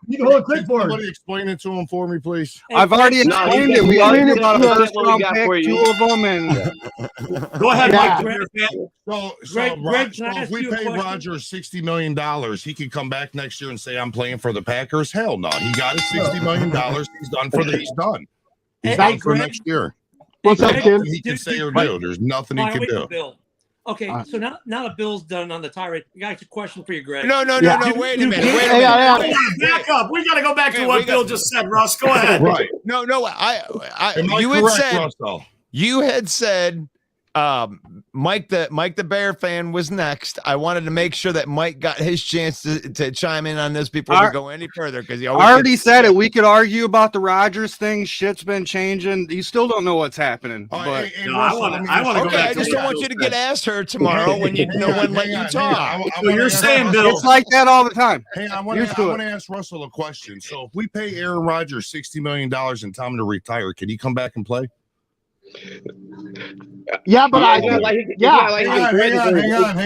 Speaker 8: you can hold a clipboard.
Speaker 5: Somebody explain it to him for me, please.
Speaker 9: I've already explained it. We argued about a first round pick, two of them, and
Speaker 2: go ahead, Mike.
Speaker 5: So if we pay Rodgers $60 million, he could come back next year and say, I'm playing for the Packers. Hell no. He got his $60 million. He's done for he's done. He's done for next year.
Speaker 4: What's up, Tim?
Speaker 5: He can say or do. There's nothing he can do.
Speaker 10: Bill. Okay, so now the Bill's done on the tirade. I got a question for you, Greg.
Speaker 3: No. Wait a minute.
Speaker 2: Back up. We got to go back to what Bill just said, Russ. Go ahead.
Speaker 5: Right.
Speaker 3: No.
Speaker 5: Russell?
Speaker 3: You had said Mike the Bear fan was next. I wanted to make sure that Mike got his chance to chime in on this before we go any further, because he
Speaker 9: already said it. We could argue about the Rodgers thing. Shit's been changing. You still don't know what's happening.
Speaker 2: I want to go back.
Speaker 3: I just don't want you to get asked her tomorrow when no one let you talk.
Speaker 2: So you're saying, Bill,
Speaker 9: it's like that all the time.
Speaker 5: Hey, I want to ask Russell a question. So if we pay Aaron Rodgers $60 million and tell him to retire, can he come back and play?
Speaker 4: Yeah, but
Speaker 5: hang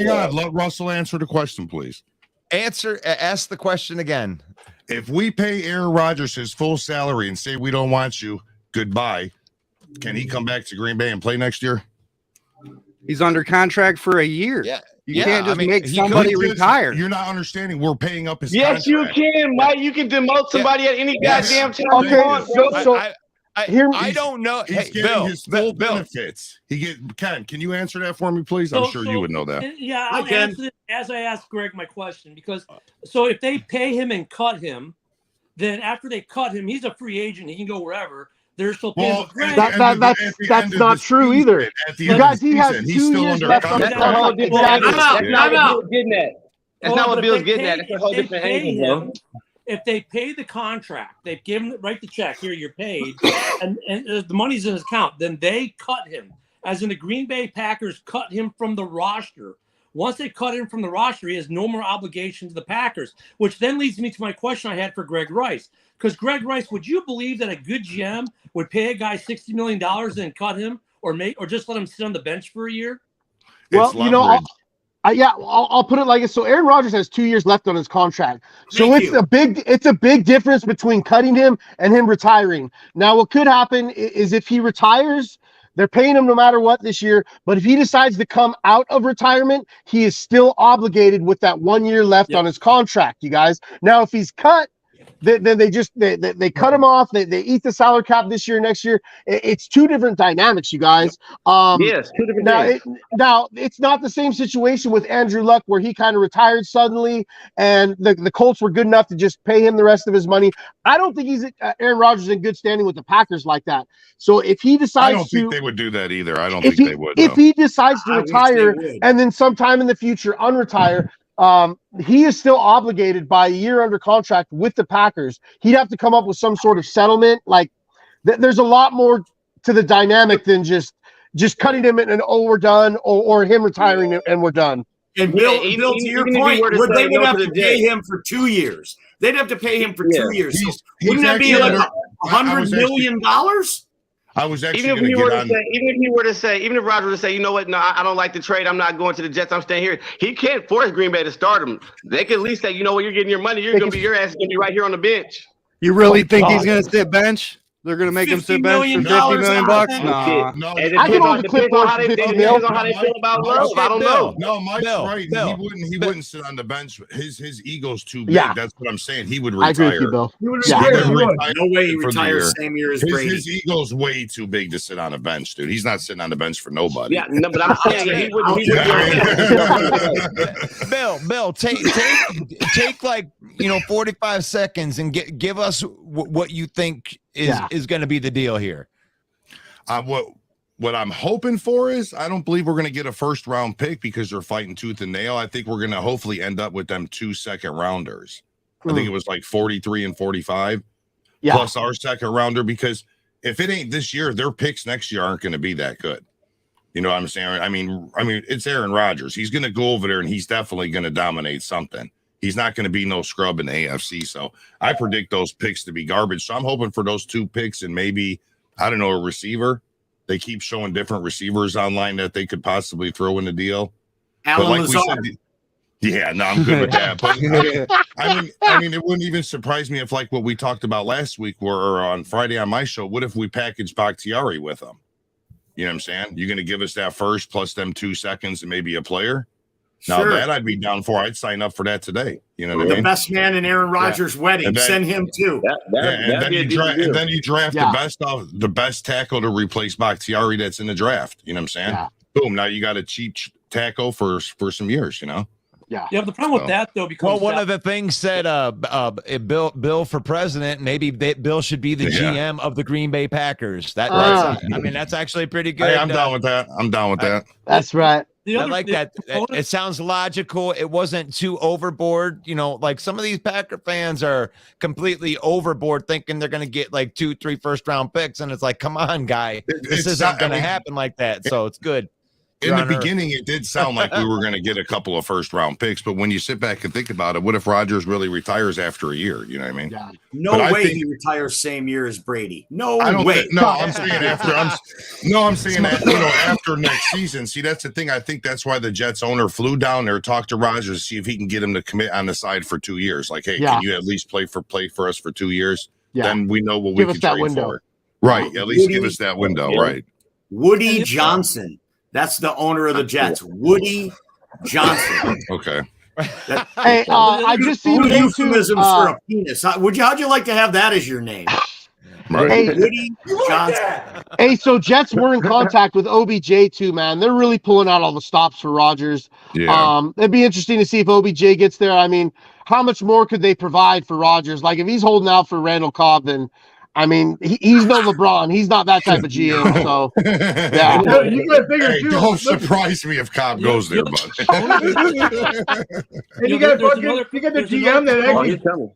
Speaker 5: on. Let Russell answer the question, please.
Speaker 3: Ask the question again.
Speaker 5: If we pay Aaron Rodgers his full salary and say we don't want you, goodbye, can he come back to Green Bay and play next year?
Speaker 9: He's under contract for a year.
Speaker 3: Yeah.
Speaker 9: You can't just make somebody retire.
Speaker 5: You're not understanding. We're paying up his
Speaker 6: contract. You can, Mike. You can demote somebody at any goddamn time.
Speaker 4: Okay,
Speaker 3: I don't know.
Speaker 5: He's getting his full benefits. Ken, can you answer that for me, please? I'm sure you would know that.
Speaker 10: Yeah, I'll answer it as I ask Greg my question, because so if they pay him and cut him, then after they cut him, he's a free agent. He can go wherever. They're still paying
Speaker 5: Well,
Speaker 10: him. Greg,
Speaker 4: that's not true either. You guys, he has 2 years left on his contract. Exactly.
Speaker 6: That's not what Bill's getting at. That's not what Bill's getting at. It's a whole
Speaker 10: They
Speaker 6: different
Speaker 10: pay
Speaker 6: angle, bro.
Speaker 10: him. If they pay the contract, they've given write the check. Here, you're paid, and the money's in his account. Then they cut him, as in the Green Bay Packers cut him from the roster. Once they cut him from the roster, he has no more obligation to the Packers, which then leads me to my question I had for Greg Rice. Because Greg Rice, would you believe that a good GM would pay a guy $60 million and cut him, or just let him sit on the bench for a year?
Speaker 4: Well, I'll put it like this. So Aaron Rodgers has 2 years left on his contract. So it's a big difference between cutting him and him retiring. Now, what could happen is if he retires, they're paying him no matter what this year. But if he decides to come out of retirement, he is still obligated with that 1 year left on his contract, you guys. Now, if he's cut, then they cut him off. They eat the salary cap this year, next year. It's two different dynamics, you guys.
Speaker 6: Yes, two different things.
Speaker 4: Now it's not the same situation with Andrew Luck where he kind of retired suddenly, and the Colts were good enough to just pay him the rest of his money. I don't think Aaron Rodgers in good standing with the Packers like that. So if he decides,
Speaker 5: I don't think they would do that either. I don't think they would.
Speaker 4: If he decides to retire and then sometime in the future unretire. He is still obligated by a year under contract with the Packers. He'd have to come up with some sort of settlement. Like there's a lot more to the dynamic than just cutting him and we're done, or him retiring and we're done.
Speaker 2: And Bill, to your point, they would have to pay him for 2 years. They'd have to pay him for 2 years. So wouldn't that be like $100 million?
Speaker 5: I was actually
Speaker 6: even if Rodgers were to say, you know what, no, I don't like the trade. I'm not going to the Jets. I'm staying here. He can't force Green Bay to start him. They can at least say, you know what, you're getting your money. Your ass is going to be right here on the bench.
Speaker 9: You really think he's going to sit bench? They're going to make him sit bench for $50 million? Nah.
Speaker 5: No,
Speaker 4: I can hold the clipboard for $50 million.
Speaker 6: Depends on how they feel about Love. I don't know.
Speaker 5: No, Mike's right. He wouldn't sit on the bench. His ego's too big.
Speaker 4: Yeah.
Speaker 5: That's what I'm saying. He would retire.
Speaker 4: I agree with you, Bill.
Speaker 2: No way he retires same year as Brady.
Speaker 5: His ego's way too big to sit on a bench, dude. He's not sitting on the bench for nobody.
Speaker 6: Yeah, no, but I'm saying he wouldn't.
Speaker 3: Bill, take like 45 seconds and give us what you think is going to be the deal here.
Speaker 5: What I'm hoping for is I don't believe we're going to get a first round pick because they're fighting tooth and nail. I think we're going to hopefully end up with them 2 second rounders. I think it was like 43 and 45 plus our second rounder, because if it ain't this year, their picks next year aren't going to be that good. You know what I'm saying? I mean, it's Aaron Rodgers. He's going to go over there and he's definitely going to dominate something. He's not going to be no scrub in the AFC. So I predict those picks to be garbage. So I'm hoping for those 2 picks and maybe, I don't know, a receiver. They keep showing different receivers online that they could possibly throw in the deal.
Speaker 2: Alan Lazard.
Speaker 5: I'm good with that. But I mean, it wouldn't even surprise me if, like what we talked about last week or on Friday on my show, what if we package Bakhtiari with them? You know what I'm saying? You're going to give us that first plus them 2 seconds and maybe a player? Now that I'd be down for. I'd sign up for that today. You know what I mean?
Speaker 2: The best man in Aaron Rodgers' wedding. Send him too.
Speaker 5: And then you draft the best tackle to replace Bakhtiari that's in the draft. You know what I'm saying?
Speaker 4: Yeah.
Speaker 5: Boom. Now you got a cheap tackle for some years, you know?
Speaker 4: Yeah.
Speaker 10: The problem with that though, because
Speaker 3: one of the things said Bill for president, maybe Bill should be the GM of the Green Bay Packers. That's actually pretty good.
Speaker 5: Hey, I'm down with that.
Speaker 4: That's right.
Speaker 3: I like that. It sounds logical. It wasn't too overboard. Like some of these Packer fans are completely overboard thinking they're going to get like 2-3 first round picks. And it's like, come on, guy, this isn't going to happen like that. So it's good.
Speaker 5: In the beginning, it did sound like we were going to get a couple of first round picks, but when you sit back and think about it, what if Rodgers really retires after a year? You know what I mean?
Speaker 2: Yeah. No way he retires same year as Brady. No way.
Speaker 5: I'm saying after. I'm saying after next season. See, that's the thing. I think that's why the Jets owner flew down there, talked to Rodgers, see if he can get him to commit on the side for 2 years. Like, hey, can you at least play for us for 2 years? Yeah. Then we know what we can trade for. Right. At least give us that window. Right.
Speaker 2: Woody Johnson. That's the owner of the Jets, Woody Johnson.
Speaker 5: Okay.
Speaker 4: I just seen
Speaker 2: euphemisms for a penis. How'd you like to have that as your name?
Speaker 5: Right.
Speaker 4: Hey,
Speaker 2: Woody Johnson.
Speaker 4: Hey, so Jets were in contact with OBJ too, man. They're really pulling out all the stops for Rodgers.
Speaker 5: Yeah.
Speaker 4: It'd be interesting to see if OBJ gets there. I mean, how much more could they provide for Rodgers? Like if he's holding out for Randall Cobb, then I mean, he's no LeBron. He's not that type of GM. So yeah.
Speaker 8: You got to figure
Speaker 5: Hey,
Speaker 8: too.
Speaker 5: don't surprise me if Cobb goes there, bud.
Speaker 8: And you got the GM that actually.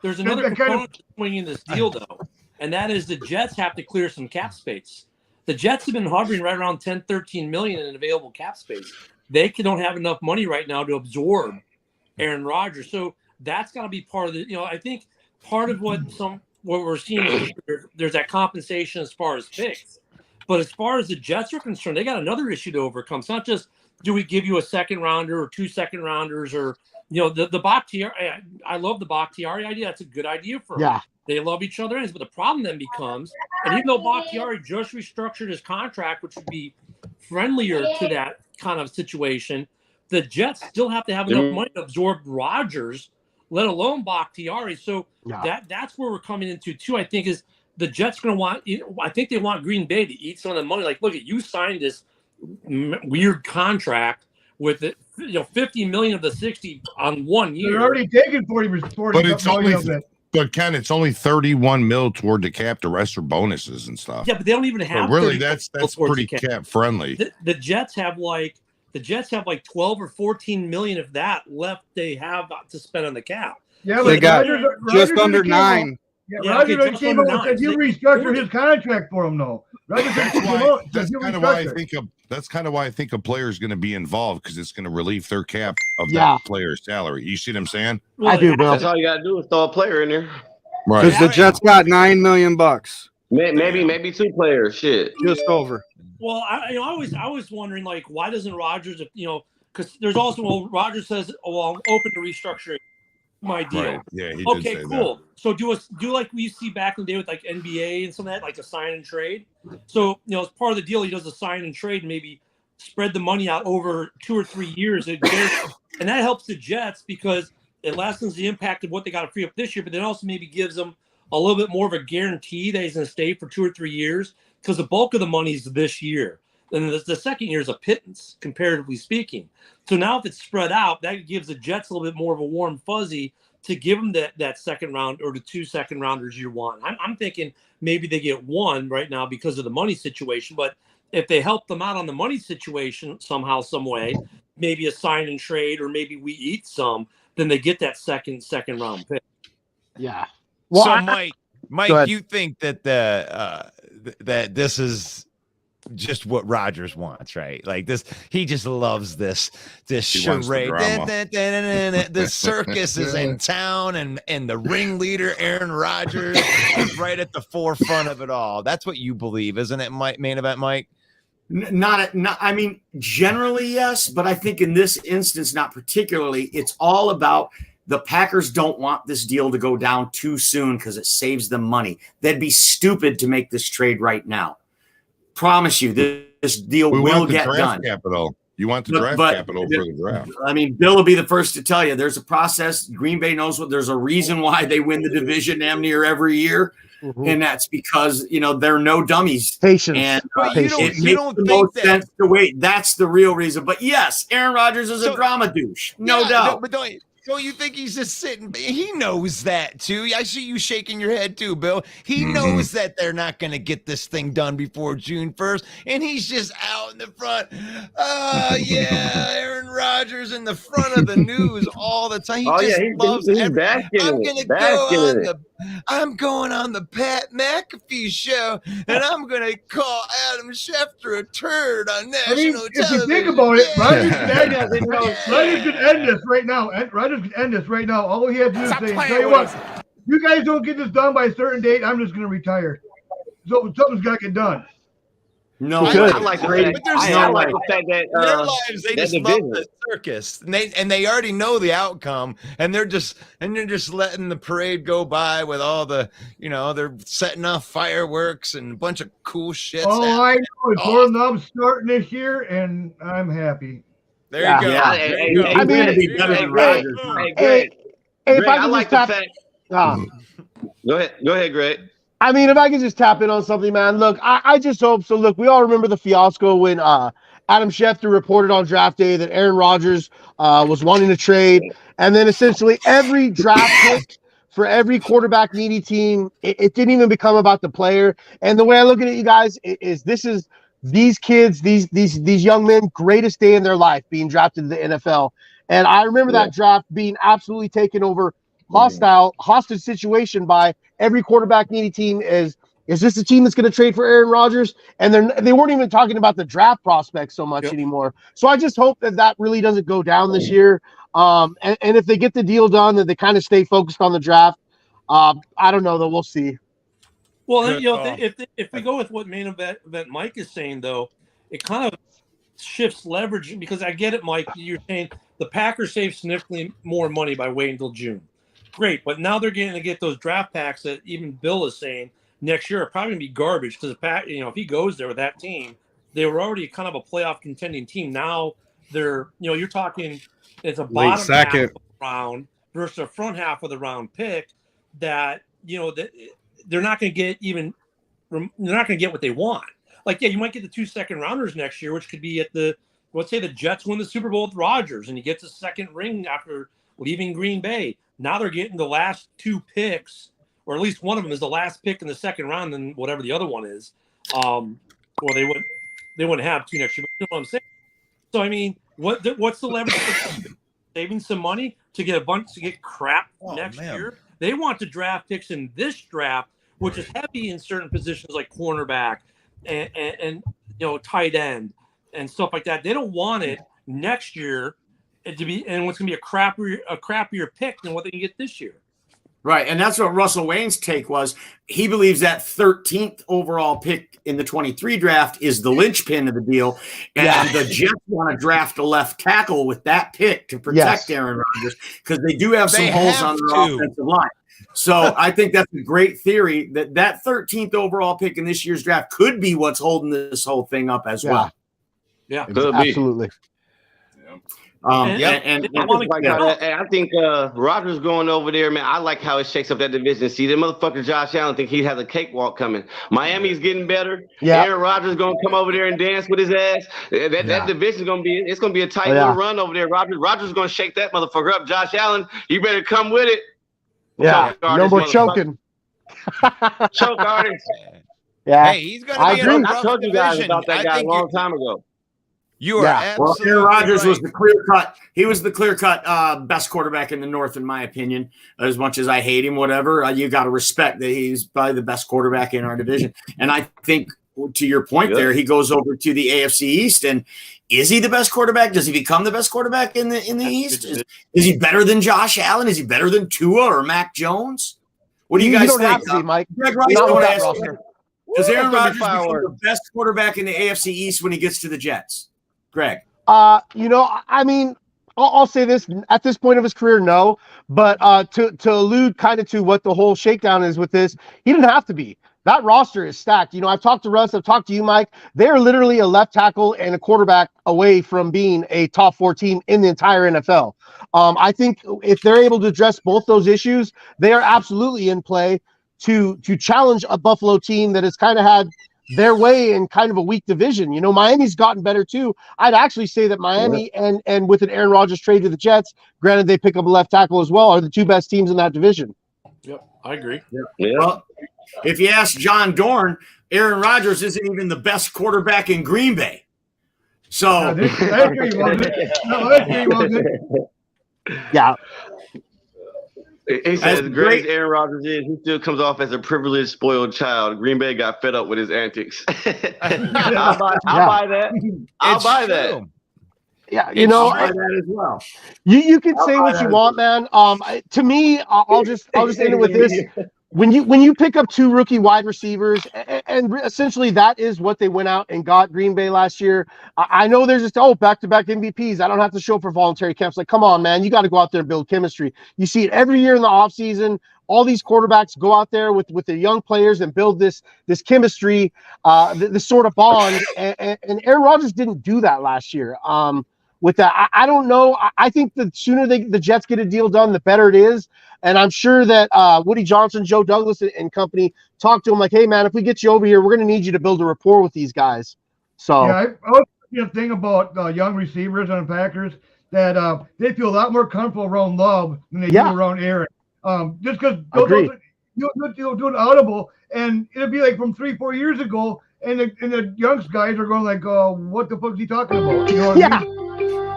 Speaker 10: There's another component swinging this deal, though, and that is the Jets have to clear some cap space. The Jets have been hovering right around 10, 13 million in available cap space. They don't have enough money right now to absorb Aaron Rodgers. So that's got to be part of the, I think part of what we're seeing is there's that compensation as far as picks. But as far as the Jets are concerned, they got another issue to overcome. It's not just, do we give you a second rounder or 2 second rounders or, the Bakhtiari, I love the Bakhtiari idea. That's a good idea for them.
Speaker 4: Yeah.
Speaker 10: They love each other. But the problem then becomes, and even though Bakhtiari just restructured his contract, which would be friendlier to that kind of situation, the Jets still have to have enough money to absorb Rodgers, let alone Bakhtiari. So that's where we're coming into too, I think, is the Jets going to want, I think they want Green Bay to eat some of the money. Like, look, you signed this weird contract with it, 50 million of the 60 on 1 year.
Speaker 8: They're already taking 40.
Speaker 5: But it's only, but Ken, it's only 31 mil toward the cap. The rest are bonuses and stuff.
Speaker 10: Yeah, but they don't even have.
Speaker 5: So really, that's pretty cap friendly.
Speaker 10: The Jets have like 12 or 14 million of that left. They have to spend on the cap.
Speaker 8: Yeah,
Speaker 9: they got
Speaker 8: Rodgers
Speaker 9: just under 9.
Speaker 8: Yeah, Rodgers came out and said you restructured his contract for him, though.
Speaker 5: That's kind of why I think a player is going to be involved, because it's going to relieve their cap of that player's salary. You see what I'm saying?
Speaker 4: Well, I do, Bill.
Speaker 6: That's all you got to do is throw a player in there.
Speaker 5: Right.
Speaker 9: Because the Jets got $9 million.
Speaker 6: Maybe 2 players. Shit.
Speaker 9: Just over.
Speaker 10: Well, I was wondering, like, why doesn't Rodgers, because there's also, Rodgers says, I'm open to restructuring my deal.
Speaker 5: Right. Yeah, he
Speaker 10: okay,
Speaker 5: did say
Speaker 10: cool.
Speaker 5: that.
Speaker 10: So do like we see back in the day with like NBA and some of that, like a sign and trade. So as part of the deal, he does a sign and trade, and maybe spread the money out over 2 or 3 years, and that helps the Jets because it lessens the impact of what they got to free up this year, but then also maybe gives them a little bit more of a guarantee that he's going to stay for 2 or 3 years, because the bulk of the money is this year. And the second year is a pittance, comparatively speaking. So now if it's spread out, that gives the Jets a little bit more of a warm fuzzy to give them that second round or the 2 second rounders you want. I'm thinking maybe they get 1 right now because of the money situation. But if they help them out on the money situation somehow, some way, maybe a sign and trade, or maybe we eat some, then they get that second round pick.
Speaker 4: Yeah.
Speaker 3: Well, so Mike, you think that that this is just what Rodgers wants, right? Like this, he just loves this charade. The circus is in town, and the ringleader Aaron Rodgers is right at the forefront of it all. That's what you believe, isn't it, Main Event Mike?
Speaker 2: Not. I mean, generally yes, but I think in this instance, not particularly. It's all about the Packers don't want this deal to go down too soon because it saves them money. They'd be stupid to make this trade right now. Promise you, this deal will get done.
Speaker 5: Capital. You want the draft capital for the draft. I
Speaker 2: mean, Bill will be the first to tell you there's a process. Green Bay knows there's a reason why they win the division damn near every year. Mm-hmm. And that's because, they're no dummies.
Speaker 4: Patience.
Speaker 2: And
Speaker 3: it
Speaker 2: makes the most sense to wait. That's the real reason. But yes, Aaron Rodgers is a drama douche. No doubt.
Speaker 3: But don't you think he's just sitting? He knows that too. I see you shaking your head too, Bill. He knows that they're not going to get this thing done before June 1st, and he's just out in the front. Aaron Rodgers in the front of the news all the time. He loves it. I'm going on the Pat McAfee show, and I'm going to call Adam Schefter a turd on national television.
Speaker 8: If you think about it, Rodgers could end this right now. Rodgers could end this right now. All he has to do is say, tell you what, you guys don't get this done by a certain date, I'm just going to retire. So something's got to get done.
Speaker 2: No,
Speaker 6: I like the fact that
Speaker 3: their lives, they just love the circus, and they already know the outcome, and they're just letting the parade go by with all the, they're setting off fireworks and a bunch of cool shit.
Speaker 8: All I know is Gordon Love's starting this year, and I'm happy.
Speaker 3: There you go.
Speaker 6: Yeah.
Speaker 2: I'm going to be better than Rodgers.
Speaker 6: Greg, I like the fact. Go ahead, Greg.
Speaker 4: I mean, if I could just tap in on something, man. Look, I just hope so. Look, we all remember the fiasco when Adam Schefter reported on draft day that Aaron Rodgers was wanting to trade, and then essentially every draft pick for every quarterback needy team, it didn't even become about the player. And the way I look at it, you guys, is this is these kids, these young men, greatest day in their life being drafted to the NFL. And I remember that draft being absolutely taken over hostage situation by every quarterback needy team. Is this a team that's going to trade for Aaron Rodgers? And they weren't even talking about the draft prospects so much anymore. So I just hope that really doesn't go down this year. And if they get the deal done, that they kind of stay focused on the draft. I don't know, though. We'll see.
Speaker 10: Well, if we go with what main event Mike is saying, though, it kind of shifts leverage, because I get it, Mike. You're saying the Packers save significantly more money by waiting until June. Great, but now they're getting to get those draft packs that even Bill is saying next year are probably going to be garbage, because if he goes there with that team, they were already kind of a playoff contending team. Now they're, you're talking it's a bottom half of the round versus a front half of the round pick that they're not going to get what they want. Like, you might get the 2 second rounders next year, which could be let's say the Jets win the Super Bowl with Rodgers and he gets a second ring after leaving Green Bay. Now they're getting the last 2 picks, or at least one of them is the last pick in the second round, and whatever the other one is. Well, they wouldn't have 2 next year. But you know what I'm saying? So I mean, what's the leverage? Saving some money to get crap next year. They want to draft picks in this draft, which is heavy in certain positions like cornerback and tight end and stuff like that. They don't want it next year to be, and what's going to be a crappier pick than what they can get this year.
Speaker 2: Right, and that's what Russell Wayne's take was. He believes that 13th overall pick in the 23 draft is the linchpin of the deal, and the Jets want to draft a left tackle with that pick to protect Aaron Rodgers, because they do have some holes on their offensive line. So I think that's a great theory, that 13th overall pick in this year's draft could be what's holding this whole thing up as well.
Speaker 10: Yeah,
Speaker 4: absolutely.
Speaker 6: I think Rodgers going over there, man. I like how it shakes up that division. See, the motherfucker Josh Allen think he has a cakewalk coming. Miami's getting better. Aaron Rodgers gonna come over there and dance with his ass. That division's gonna be a tight little run over there. Rodgers gonna shake that motherfucker up. Josh Allen, you better come with it.
Speaker 4: No more choking.
Speaker 6: Choke artist.
Speaker 3: Hey, he's gonna be in a rough
Speaker 6: I told you guys
Speaker 3: division.
Speaker 6: about that guy a long time ago.
Speaker 3: You are absolutely
Speaker 2: Aaron Rodgers
Speaker 3: right.
Speaker 2: was the clear cut. He was the clear cut best quarterback in the North, in my opinion. As much as I hate him, whatever, you got to respect that he's probably the best quarterback in our division. And I think, to your point there, he goes over to the AFC East, and is he the best quarterback? Does he become the best quarterback in the East? Is he better than Josh Allen? Is he better than Tua or Mac Jones? What do you guys
Speaker 4: don't
Speaker 2: think?
Speaker 4: have to be, Mike.
Speaker 2: Greg Rice, I want to ask you, does Aaron Rodgers become the best quarterback in the AFC East when he gets to the Jets? Greg.
Speaker 4: I mean, I'll say this at this point of his career, no. But to allude kind of to what the whole shakedown is with this, he didn't have to be. That roster is stacked. I've talked to Russ, I've talked to you, Mike. They're literally a left tackle and a quarterback away from being a top 4 team in the entire NFL. I think if they're able to address both those issues, they are absolutely in play to challenge a Buffalo team that has kind of had their way in kind of a weak division. Miami's gotten better too. I'd actually say that Miami and with an Aaron Rodgers trade to the Jets, granted they pick up a left tackle as well, are the 2 best teams in that division.
Speaker 10: Yep, I agree.
Speaker 6: Yeah.
Speaker 2: Well, if you ask John Dorn, Aaron Rodgers isn't even the best quarterback in Green Bay. So
Speaker 8: that's where he wasn't. No, that's where he wasn't.
Speaker 4: Yeah.
Speaker 6: He says, as great as Aaron Rodgers is, he still comes off as a privileged, spoiled child. Green Bay got fed up with his antics. I'll buy that. I'll buy that.
Speaker 4: Yeah, I
Speaker 2: buy that as well.
Speaker 4: You can say what you want, man. To me, I'll just end it with this. When you pick up 2 rookie wide receivers, and essentially that is what they went out and got Green Bay last year. I know there's just back-to-back MVPs. I don't have to show up for voluntary camps. Like, come on, man, you got to go out there and build chemistry. You see it every year in the offseason. All these quarterbacks go out there with their young players and build this chemistry, this sort of bond. And Aaron Rodgers didn't do that last year. with that. I don't know. I think the sooner the Jets get a deal done, the better it is. And I'm sure that Woody Johnson, Joe Douglas, and company talk to him like, hey, man, if we get you over here, we're going to need you to build a rapport with these guys. So
Speaker 8: yeah, I was thinking a thing about young receivers on the Packers that they feel a lot more comfortable around Love than they do around Aaron. Just because you'll do an audible, and it'll be like from 3-4 years ago, and the young guys are going like, what the fuck is he talking about? You know what I mean?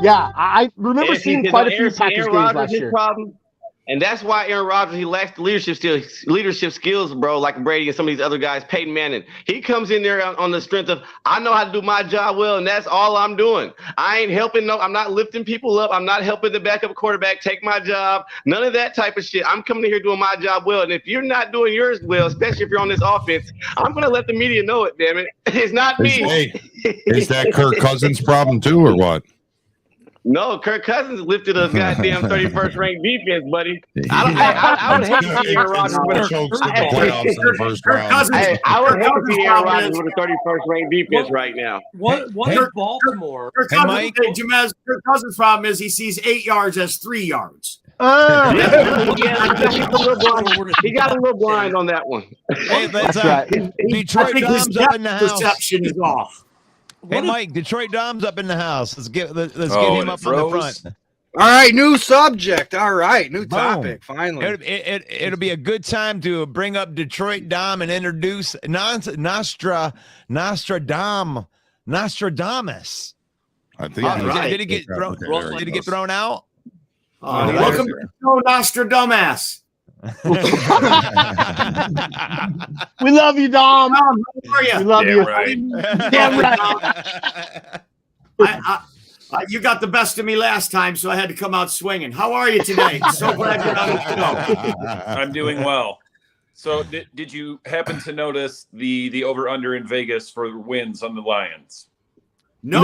Speaker 4: Yeah, I remember seeing quite a few Packers games last year.
Speaker 6: And that's why Aaron Rodgers, he lacks the leadership skills, bro, like Brady and some of these other guys. Peyton Manning, he comes in there on the strength of, I know how to do my job well, and that's all I'm doing. I ain't helping, I'm not lifting people up. I'm not helping the backup quarterback take my job. None of that type of shit. I'm coming in here doing my job well. And if you're not doing yours well, especially if you're on this offense, I'm going to let the media know it, damn it. It's not me.
Speaker 5: Is that Kirk Cousins' problem too, or what?
Speaker 6: No, Kirk Cousins lifted a goddamn 31st ranked defense, buddy. I would hate to see Aaron Rodgers with a 31st ranked defense right now.
Speaker 10: What is Baltimore?
Speaker 2: Kirk Cousins' problem is he sees 8 yards as 3 yards.
Speaker 6: He got a little blind on that one.
Speaker 3: Hey, that's
Speaker 4: right.
Speaker 3: Detroit Dom's up in the house.
Speaker 2: Perception is off.
Speaker 3: Hey, Mike, Detroit Dom's up in the house. Let's get him up on the front.
Speaker 9: All right, new subject. All right, new topic. Finally,
Speaker 3: it'll be a good time to bring up Detroit Dom and introduce Nostradamus.
Speaker 5: I think
Speaker 3: did he get thrown? Did he get thrown out?
Speaker 2: Welcome to the show, Nostradamus.
Speaker 4: We love you, Dom.
Speaker 2: How are you?
Speaker 4: We love you.
Speaker 7: Right.
Speaker 4: Damn right.
Speaker 2: You got the best of me last time, so I had to come out swinging. How are you today? So glad you're on the show.
Speaker 11: I'm doing well. So did you happen to notice the over-under in Vegas for wins on the Lions?
Speaker 2: No.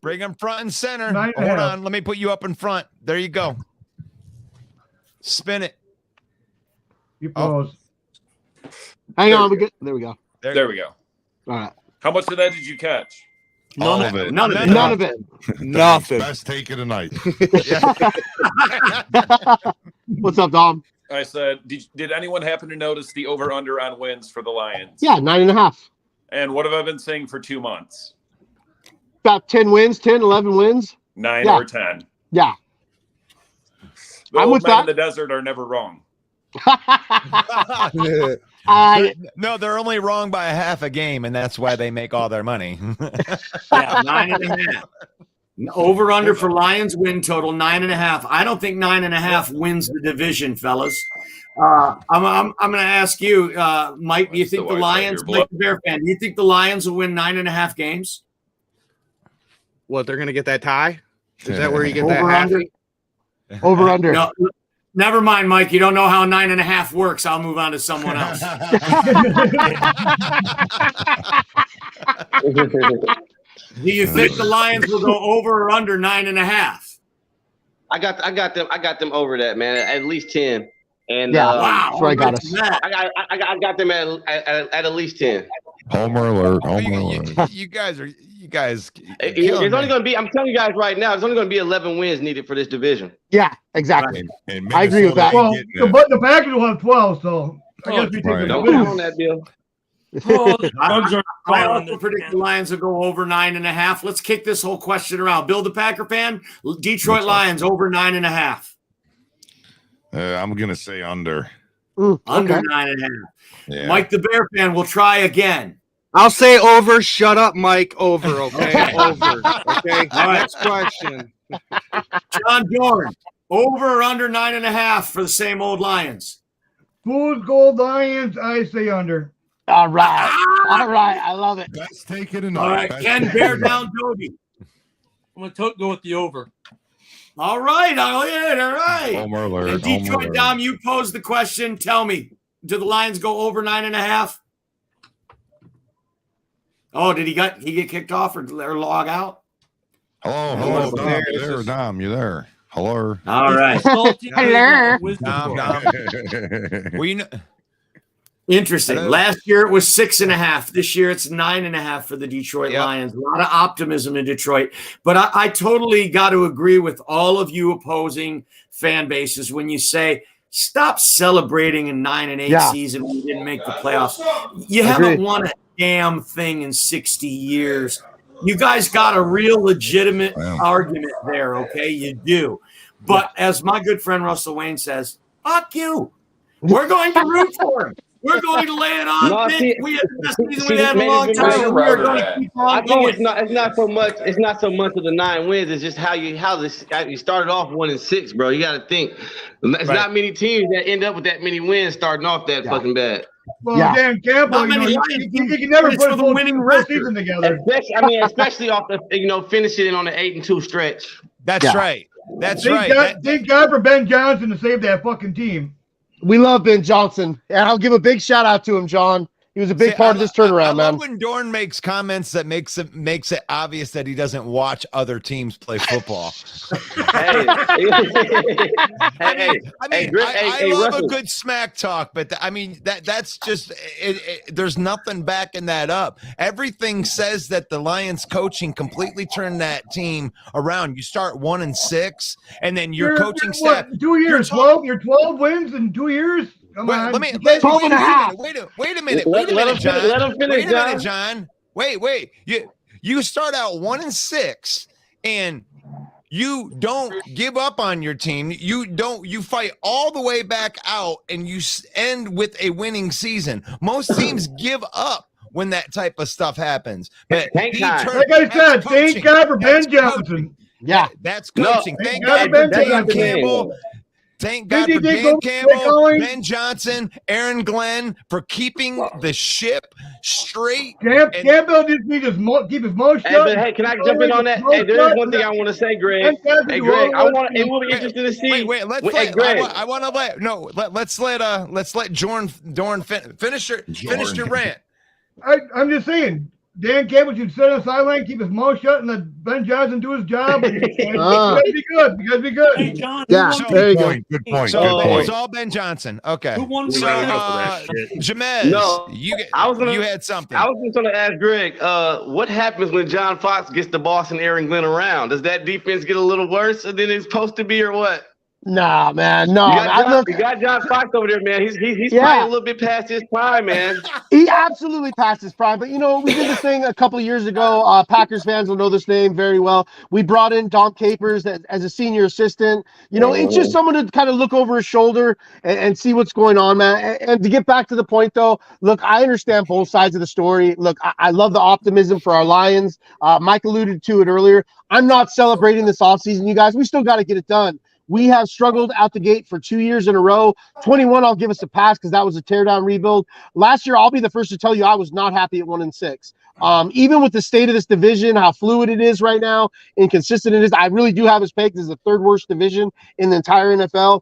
Speaker 3: Bring them front and center.
Speaker 8: 9.5.
Speaker 3: Hold on. Let me put you up in front. There you go. Spin it.
Speaker 8: You pause.
Speaker 4: Hang on. There we go.
Speaker 11: There we go.
Speaker 4: All right.
Speaker 11: How much of that did you catch?
Speaker 5: All of it.
Speaker 4: None of it.
Speaker 9: Nothing.
Speaker 5: Best take of the night.
Speaker 4: What's up, Dom?
Speaker 11: I said, did anyone happen to notice the over-under on wins for the Lions?
Speaker 4: Yeah, 9.5.
Speaker 11: And what have I been saying for 2 months?
Speaker 4: About 10 wins, 10, 11 wins.
Speaker 11: 9 or 10.
Speaker 4: Yeah.
Speaker 11: The
Speaker 4: I'm
Speaker 11: old
Speaker 4: with
Speaker 11: men
Speaker 4: that.
Speaker 11: in the desert are never wrong.
Speaker 3: No, they're only wrong by a half a game, and that's why they make all their money.
Speaker 2: Yeah, 9.5. Over under for Lions win total 9.5. I don't think 9.5 wins the division, fellas. I'm going to ask you, Mike. Do you think the Lions, Mike the Bear fan, do you think the Lions will win 9.5 games?
Speaker 9: What, they're going to get that tie? Is that where you get
Speaker 2: Over
Speaker 9: that half?
Speaker 2: under?
Speaker 4: Over under.
Speaker 2: No, never mind, Mike. You don't know how 9.5 works. I'll move on to someone else. Do you think the Lions will go over or under 9.5?
Speaker 6: I got them over that, man. At least 10. And
Speaker 4: Yeah,
Speaker 2: Wow,
Speaker 4: that's where I got us.
Speaker 6: I got them at least 10.
Speaker 5: Homer alert. Homer alert.
Speaker 3: You guys.
Speaker 6: It's only going to be. I'm telling you guys right now. It's only going to be 11 wins needed for this division.
Speaker 4: Yeah, exactly.
Speaker 5: And
Speaker 4: I agree with that.
Speaker 8: Well, the Packers will have 12, so I guess we take
Speaker 5: right.
Speaker 8: the
Speaker 6: Don't
Speaker 8: win.
Speaker 6: count on that, Bill.
Speaker 2: I also predict the Lions will go over 9.5. Let's kick this whole question around. Bill, the Packer fan, Detroit Lions over 9.5.
Speaker 5: I'm gonna say under.
Speaker 2: Under 9.5.
Speaker 5: Yeah.
Speaker 2: Mike the Bear fan will try again.
Speaker 9: I'll say over. Shut up, Mike. Over. Okay. Over. Okay.
Speaker 2: All right.
Speaker 9: Next question.
Speaker 2: John Dorn, over or under 9.5 for the same old Lions.
Speaker 8: Fool's Gold Lions, I say under.
Speaker 4: All right. I love it.
Speaker 5: Best take it tonight.
Speaker 2: All right, Ken Bear down Doty.
Speaker 10: I'm going to go with the over.
Speaker 2: All right. All right.
Speaker 5: Homer alert.
Speaker 2: And
Speaker 5: Homer
Speaker 2: Detroit
Speaker 5: alert.
Speaker 2: Dom, you posed the question. Tell me, do the Lions go over 9.5? Oh, did he get kicked off or log out?
Speaker 5: Hello, Dom. You there, Dom? You there? Hello.
Speaker 2: All right.
Speaker 4: Hello.
Speaker 3: Dom. Well,
Speaker 2: Interesting. Last year it was 6.5. This year it's 9.5 for the Detroit Lions. A lot of optimism in Detroit. But I totally got to agree with all of you opposing fan bases when you say, stop celebrating a 9-8 season when you didn't make the playoffs. You haven't won a damn thing in 60 years. You guys got a real legitimate argument there, okay? You do. But as my good friend Russell Wayne says, fuck you. We're going to root for him. We're going to lay it on. We had the best season we've had in a long time. We are going to keep on going.
Speaker 6: It's not so much. It's not so much of the 9 wins. It's just how you started off 1-6, bro. You got to think. It's not many teams that end up with that many wins starting off that fucking bad.
Speaker 8: Well, Dan Campbell, you can never put a winning season together.
Speaker 6: Especially off the finishing on the 8-2 stretch.
Speaker 3: That's right. That's right.
Speaker 8: Thank God for Ben Johnson to save that fucking team.
Speaker 4: We love Ben Johnson, and I'll give a big shout out to him, John. He was a big part of this turnaround,
Speaker 3: I love
Speaker 4: man.
Speaker 3: when Dorn makes comments that makes it obvious that he doesn't watch other teams play football. I love a good smack talk, but that's just there's nothing backing that up. Everything says that the Lions coaching completely turned that team around. You start 1-6, and then your coaching staff.
Speaker 8: 2 years, 12 wins in 2 years. Come on.
Speaker 3: Wait a minute, John.
Speaker 6: Let him finish,
Speaker 3: John. Wait. You start out 1-6, and you don't give up on your team. You fight all the way back out, and you end with a winning season. Most teams give up when that type of stuff happens. But
Speaker 8: like I said, thank God for Ben Johnson.
Speaker 4: Yeah,
Speaker 3: that's coaching. Thank God for Dan Campbell. Thank God for Dan Campbell, Ben Johnson, Aaron Glenn for keeping the ship straight.
Speaker 8: Campbell just needs to keep his mouth shut.
Speaker 6: Hey, can I jump in on that? Hey, there is one thing I want to say, Greg. Hey, Greg, it will be interesting to see.
Speaker 3: Wait, let's let Dorn finish your rant.
Speaker 8: I'm just saying, Dan Campbell should sit on the sideline, keep his mouth shut, and let Ben Johnson do his job. And you gotta be good. You gotta be good.
Speaker 10: Hey, John.
Speaker 4: There you go.
Speaker 5: Good point.
Speaker 3: So it's all Ben Johnson. Okay.
Speaker 10: Who won?
Speaker 3: So, Jamez, you had something.
Speaker 6: I was just going to ask Greg, what happens when John Fox gets the boss and Aaron Glenn around? Does that defense get a little worse than it's supposed to be, or what?
Speaker 4: Nah, man. No,
Speaker 6: you got John Fox over there, man. He's probably a little bit past his prime, man.
Speaker 4: He absolutely passed his prime. But, we did this thing a couple of years ago. Packers fans will know this name very well. We brought in Dom Capers as a senior assistant. It's just someone to kind of look over his shoulder and see what's going on, man. And to get back to the point, though, look, I understand both sides of the story. Look, I love the optimism for our Lions. Mike alluded to it earlier. I'm not celebrating this offseason, you guys. We still got to get it done. We have struggled out the gate for 2 years in a row. 21, I'll give us a pass because that was a teardown rebuild. Last year, I'll be the first to tell you I was not happy at 1-6. Even with the state of this division, how fluid it is right now, inconsistent it is, I really do have us pegged as the third worst division in the entire NFL.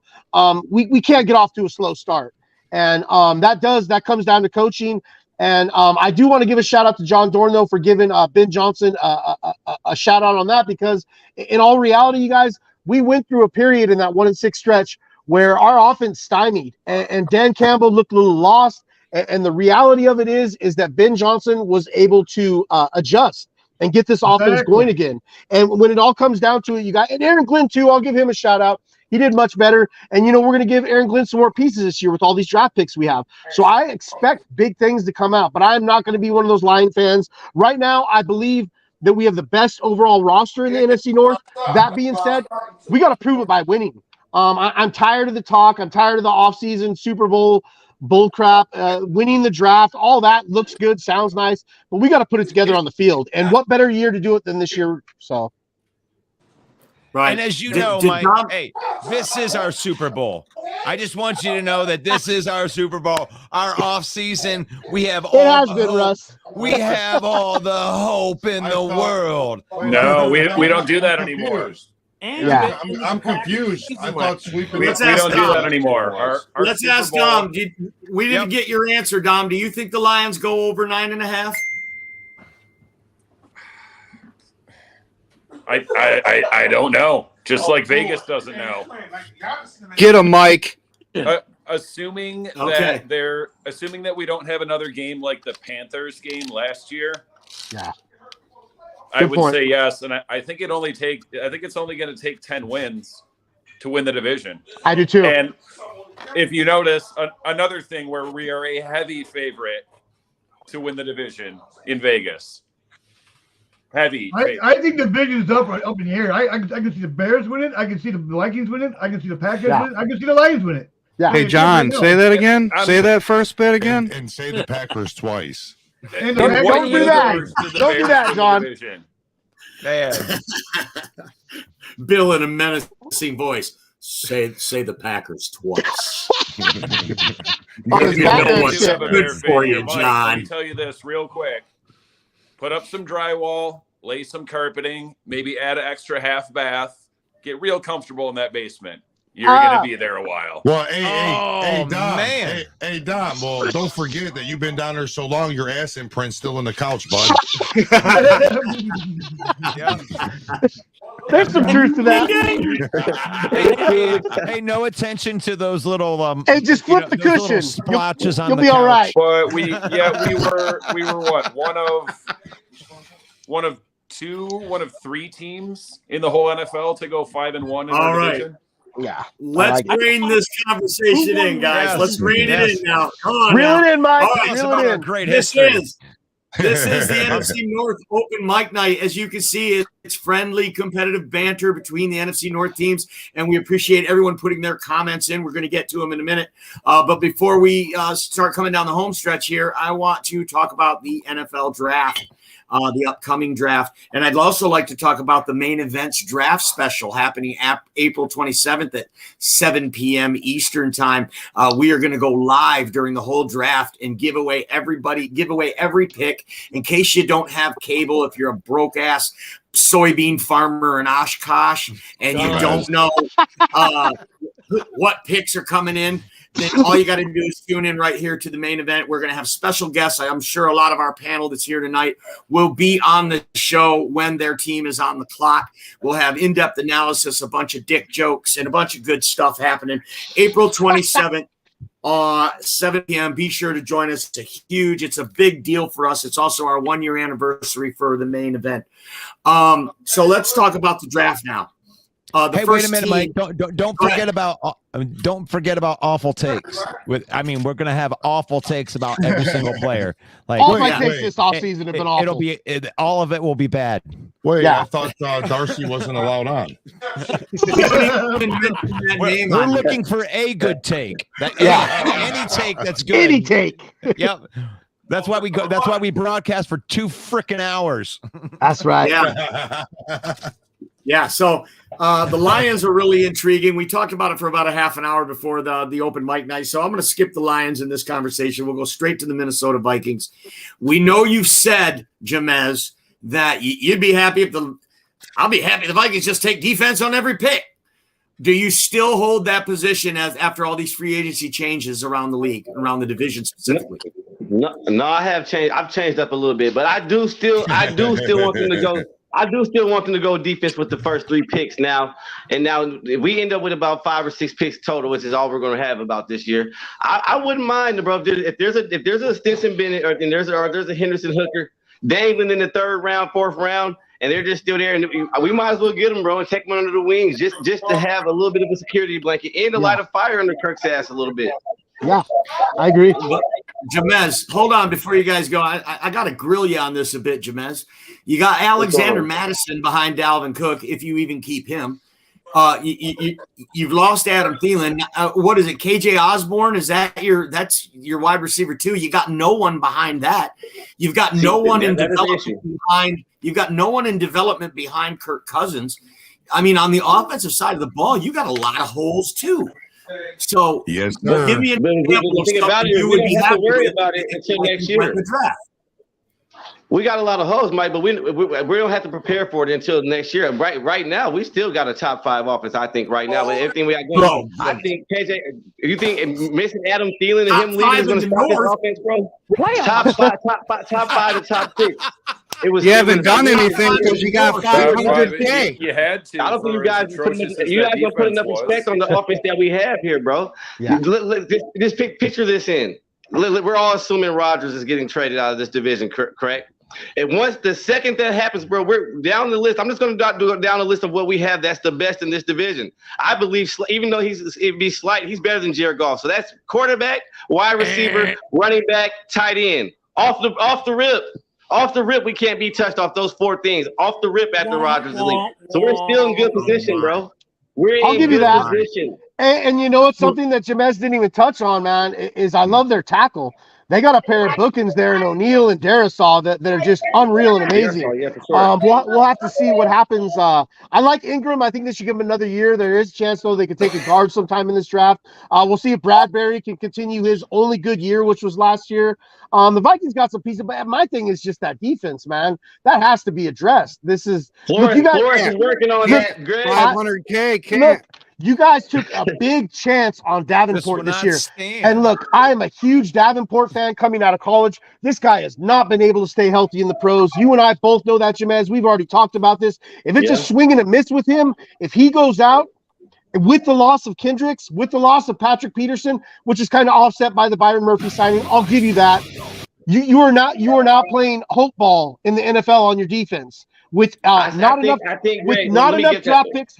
Speaker 4: We can't get off to a slow start. And that comes down to coaching. And I do want to give a shout out to John Dorn, though, for giving Ben Johnson a shout out on that, because in all reality, you guys, we went through a period in that 1-6 stretch where our offense stymied, and Dan Campbell looked a little lost. And the reality of it is that Ben Johnson was able to adjust and get this offense going again. And when it all comes down to it, and Aaron Glenn too, I'll give him a shout out. He did much better. And, we're going to give Aaron Glenn some more pieces this year with all these draft picks we have. So I expect big things to come out, but I'm not going to be one of those Lion fans. Right now, I believe that we have the best overall roster in the NFC North. That being said, we got to prove it by winning. I'm tired of the talk. I'm tired of the offseason Super Bowl bull crap, winning the draft. All that looks good, sounds nice, but we got to put it together on the field. And what better year to do it than this year? So,
Speaker 3: right. And as you know, Mike, hey, this is our Super Bowl. I just want you to know that this is our Super Bowl. Our off season, we have all the hope.
Speaker 4: Russ.
Speaker 3: We have all the hope in the world.
Speaker 11: No, we don't do that anymore.
Speaker 5: I'm confused. I thought sweeping.
Speaker 11: We don't do that anymore. Our
Speaker 2: Let's ask Dom. We didn't get your answer, Dom. Do you think the Lions go over 9.5?
Speaker 11: I don't know. Just like Vegas doesn't know.
Speaker 9: Get him, Mike.
Speaker 11: assuming
Speaker 2: Okay.
Speaker 11: that we don't have another game like the Panthers game last year.
Speaker 4: Yeah.
Speaker 11: I
Speaker 4: Good
Speaker 11: would
Speaker 4: point.
Speaker 11: say yes, and I think it's only going to take 10 wins to win the division.
Speaker 4: I do too.
Speaker 11: And if you notice, another thing where we are a heavy favorite to win the division in Vegas. Heavy.
Speaker 8: I think the division is up in the air. I can see the Bears win it. I can see the Vikings win it. I can see the Packers win it. I can see the Lions win it.
Speaker 4: Yeah.
Speaker 9: Hey, John, say that again. Say that first bit again.
Speaker 5: And say the Packers twice.
Speaker 8: And
Speaker 4: Don't
Speaker 8: Packers
Speaker 4: do
Speaker 8: win it.
Speaker 4: that. Don't do that, John.
Speaker 3: Man.
Speaker 2: Bill in a menacing voice. Say the Packers twice.
Speaker 4: Packers
Speaker 2: You know what's
Speaker 11: do have a
Speaker 2: good
Speaker 11: bear
Speaker 2: for
Speaker 11: fan
Speaker 2: you,
Speaker 11: here, Mike. Let
Speaker 2: John.
Speaker 11: me tell you this real quick. Put up some drywall, lay some carpeting, maybe add an extra half bath. Get real comfortable in that basement. You're going to be there a while.
Speaker 5: Well, hey, Dom.
Speaker 3: man.
Speaker 5: Hey, Dom. Well, don't forget that you've been down there so long, your ass imprint's still in the couch, bud.
Speaker 4: There's some truth to that.
Speaker 3: Hey, no attention to those little
Speaker 4: Hey, just flip the
Speaker 3: those little
Speaker 4: cushion.
Speaker 3: splotches on
Speaker 4: You'll
Speaker 3: the
Speaker 4: be all
Speaker 3: couch.
Speaker 4: right.
Speaker 11: But we were what? One of three teams in the whole NFL to go 5-1 in
Speaker 2: All
Speaker 11: our
Speaker 2: right.
Speaker 11: division.
Speaker 4: Yeah.
Speaker 2: Let's
Speaker 4: like it.
Speaker 2: rein this conversation in, guys.
Speaker 3: Yes.
Speaker 2: Let's rein it in now. Come on
Speaker 4: Reel
Speaker 2: now.
Speaker 4: it in, Mike.
Speaker 2: All right,
Speaker 3: It's
Speaker 4: Reel
Speaker 3: about
Speaker 4: it
Speaker 3: our
Speaker 4: in.
Speaker 3: great
Speaker 2: This
Speaker 3: history.
Speaker 2: is the NFC North Open Mic Night. As you can see, it's friendly, competitive banter between the NFC North teams, and we appreciate everyone putting their comments in. We're going to get to them in a minute. But before we start coming down the home stretch here, I want to talk about the NFL draft. The upcoming draft. And I'd also like to talk about the main events draft special happening April 27th at 7 p.m. Eastern time. We are going to go live during the whole draft and give away every pick. In case you don't have cable, if you're a broke ass soybean farmer in Oshkosh and you don't know what picks are coming in, then all you got to do is tune in right here to the main event. We're going to have special guests. I'm sure a lot of our panel that's here tonight will be on the show when their team is on the clock. We'll have in-depth analysis, a bunch of dick jokes, and a bunch of good stuff happening. April 27th. 7 p.m. Be sure to join us. It's a big deal for us. It's also our 1-year anniversary for the main event. So let's talk about the draft now.
Speaker 3: Hey, wait a minute, Mike. Don't forget about awful takes. We're gonna have awful takes about every single player. Like
Speaker 4: All my takes this offseason have been awful.
Speaker 3: All of it will be bad.
Speaker 5: Wait,
Speaker 4: Yeah.
Speaker 5: I thought Darcy wasn't allowed on.
Speaker 3: We're looking for a good take. Any take that's good.
Speaker 4: Any take.
Speaker 3: Yep. That's why we go. That's why we broadcast for 2 freaking hours.
Speaker 4: That's right.
Speaker 2: Yeah. Yeah, so the Lions are really intriguing. We talked about it for about a half an hour before the open mic night, so I'm going to skip the Lions in this conversation. We'll go straight to the Minnesota Vikings. We know you've said, Jamez, that you'd be happy I'll be happy if the Vikings just take defense on every pick. Do you still hold that position after all these free agency changes around the league, around the division specifically?
Speaker 6: No, I have changed. I've changed up a little bit, but I do still want them to go. I do still want them to go defense with the first 3 picks now. And now if we end up with about 5 or 6 picks total, which is all we're going to have about this year, I wouldn't mind, bro. If there's a Stinson Bennett or there's a Henderson Hooker dangling in the 3rd round, 4th round, and they're just still there, and we might as well get them, bro, and take them under the wings just to have a little bit of a security blanket and to light a fire under Kirk's ass a little bit.
Speaker 4: Yeah, I agree.
Speaker 2: Jamez, hold on before you guys go. I got to grill you on this a bit, Jamez. You got Alexander Madison behind Dalvin Cook, if you even keep him. You've lost Adam Thielen. What is it, KJ Osborne? That's your wide receiver too? You got no one behind that. You've got no one in development behind. You've got no one in development behind Kirk Cousins. I mean, on the offensive side of the ball, you got a lot of holes too. So
Speaker 5: yes,
Speaker 2: give me an example of something you would be happy to worry about
Speaker 6: it until next year.
Speaker 2: The draft.
Speaker 6: We got a lot of holes, Mike, but we don't have to prepare for it until next year. Right now, we still got a top 5 offense, I think, right now. With everything we got going on, I think KJ, you think missing Adam Thielen and him leaving is going to stop this offense, bro? Top 5 to top 6.
Speaker 9: You haven't done anything because you got 500K.
Speaker 11: You had to.
Speaker 6: I don't think you guys are putting enough respect on the offense that we have here, bro.
Speaker 4: Yeah.
Speaker 6: Just picture this in. We're all assuming Rodgers is getting traded out of this division, correct? And once the second that happens, bro, we're down the list. I'm just going to do down the list of what we have that's the best in this division. I believe, even though it'd be slight, he's better than Jared Goff. So that's quarterback, wide receiver, running back, tight end. Off the rip, we can't be touched off those 4 things. Off the rip after Rodgers is leaving. So we're still in good position, bro.
Speaker 4: I'll give you that. And you know what's something that Jameis didn't even touch on, man, is I love their tackle. They got a pair of bookends there in O'Neal and Darisaw that are just unreal and amazing. We'll have to see what happens. I like Ingram. I think they should give him another year. There is a chance, though, they could take a guard sometime in this draft. We'll see if Bradbury can continue his only good year, which was last year. The Vikings got some pieces, but my thing is just that defense, man. That has to be addressed. This is
Speaker 6: Flores is working on that. Great.
Speaker 9: 500K can't.
Speaker 4: You guys took a big chance on Davenport this year. And look, I am a huge Davenport fan coming out of college. This guy has not been able to stay healthy in the pros. You and I both know that, Jamez. We've already talked about this. If it's a swing and a miss with him, if he goes out with the loss of Kendricks, with the loss of Patrick Peterson, which is kind of offset by the Byron Murphy signing, I'll give you that. You are not playing hope ball in the NFL on your defense. With not enough draft picks,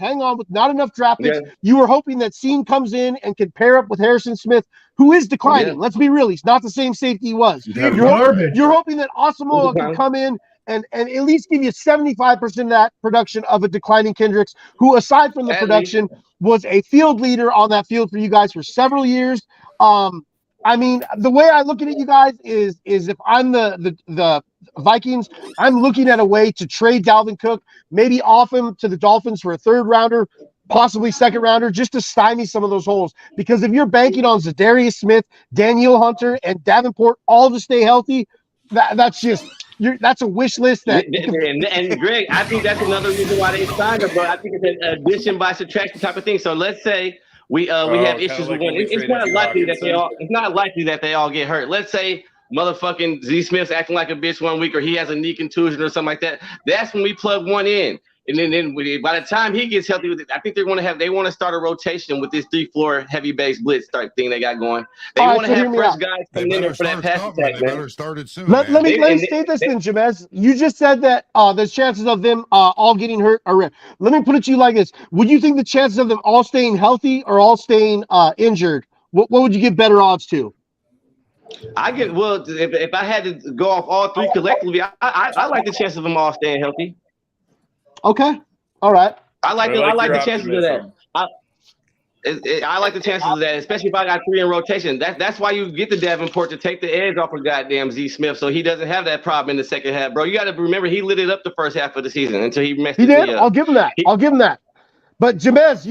Speaker 4: you were hoping that Seam comes in and can pair up with Harrison Smith, who is declining. Let's be real, he's not the same safety he was. You're hoping that Asamoah can come in and at least give you 75% of that production of a declining Kendricks, who, aside from the production, was a field leader on that field for you guys for several years. I mean, the way I look at it, you guys, is if I'm the Vikings, I'm looking at a way to trade Dalvin Cook, maybe off him to the Dolphins for a 3rd rounder, possibly 2nd rounder, just to stymie some of those holes. Because if you're banking on Zadarius Smith, Danielle Hunter, and Davenport all to stay healthy, that's a wish list.
Speaker 6: And Greg, I think that's another reason why they signed him, bro. I think it's an addition by subtraction type of thing. So let's say we have issues with one. It's not likely that they all get hurt. Let's say motherfucking Z Smith's acting like a bitch one week, or he has a knee contusion or something like that. That's when we plug one in. And then by the time he gets healthy, I think they want to start a rotation with this 3-floor heavy base blitz type thing they got going. They want to have fresh guys coming in there for that pass attack.
Speaker 5: They better start it soon.
Speaker 4: Let me state this then, Jamez. You just said that there's chances of them all getting hurt are rare. Let me put it to you like this: would you think the chances of them all staying healthy or all staying injured? What would you give better odds to?
Speaker 6: If I had to go off all 3 collectively, I like the chances of them all staying healthy.
Speaker 4: Okay. All right.
Speaker 6: I like the chances of that. I like the chances of that, especially if I got 3 in rotation. That's why you get the Davenport to take the edge off of goddamn Z Smith, so he doesn't have that problem in the second half, bro. You got to remember he lit it up the first half of the season until he messed it up. He did.
Speaker 4: I'll give him that. But Jamez,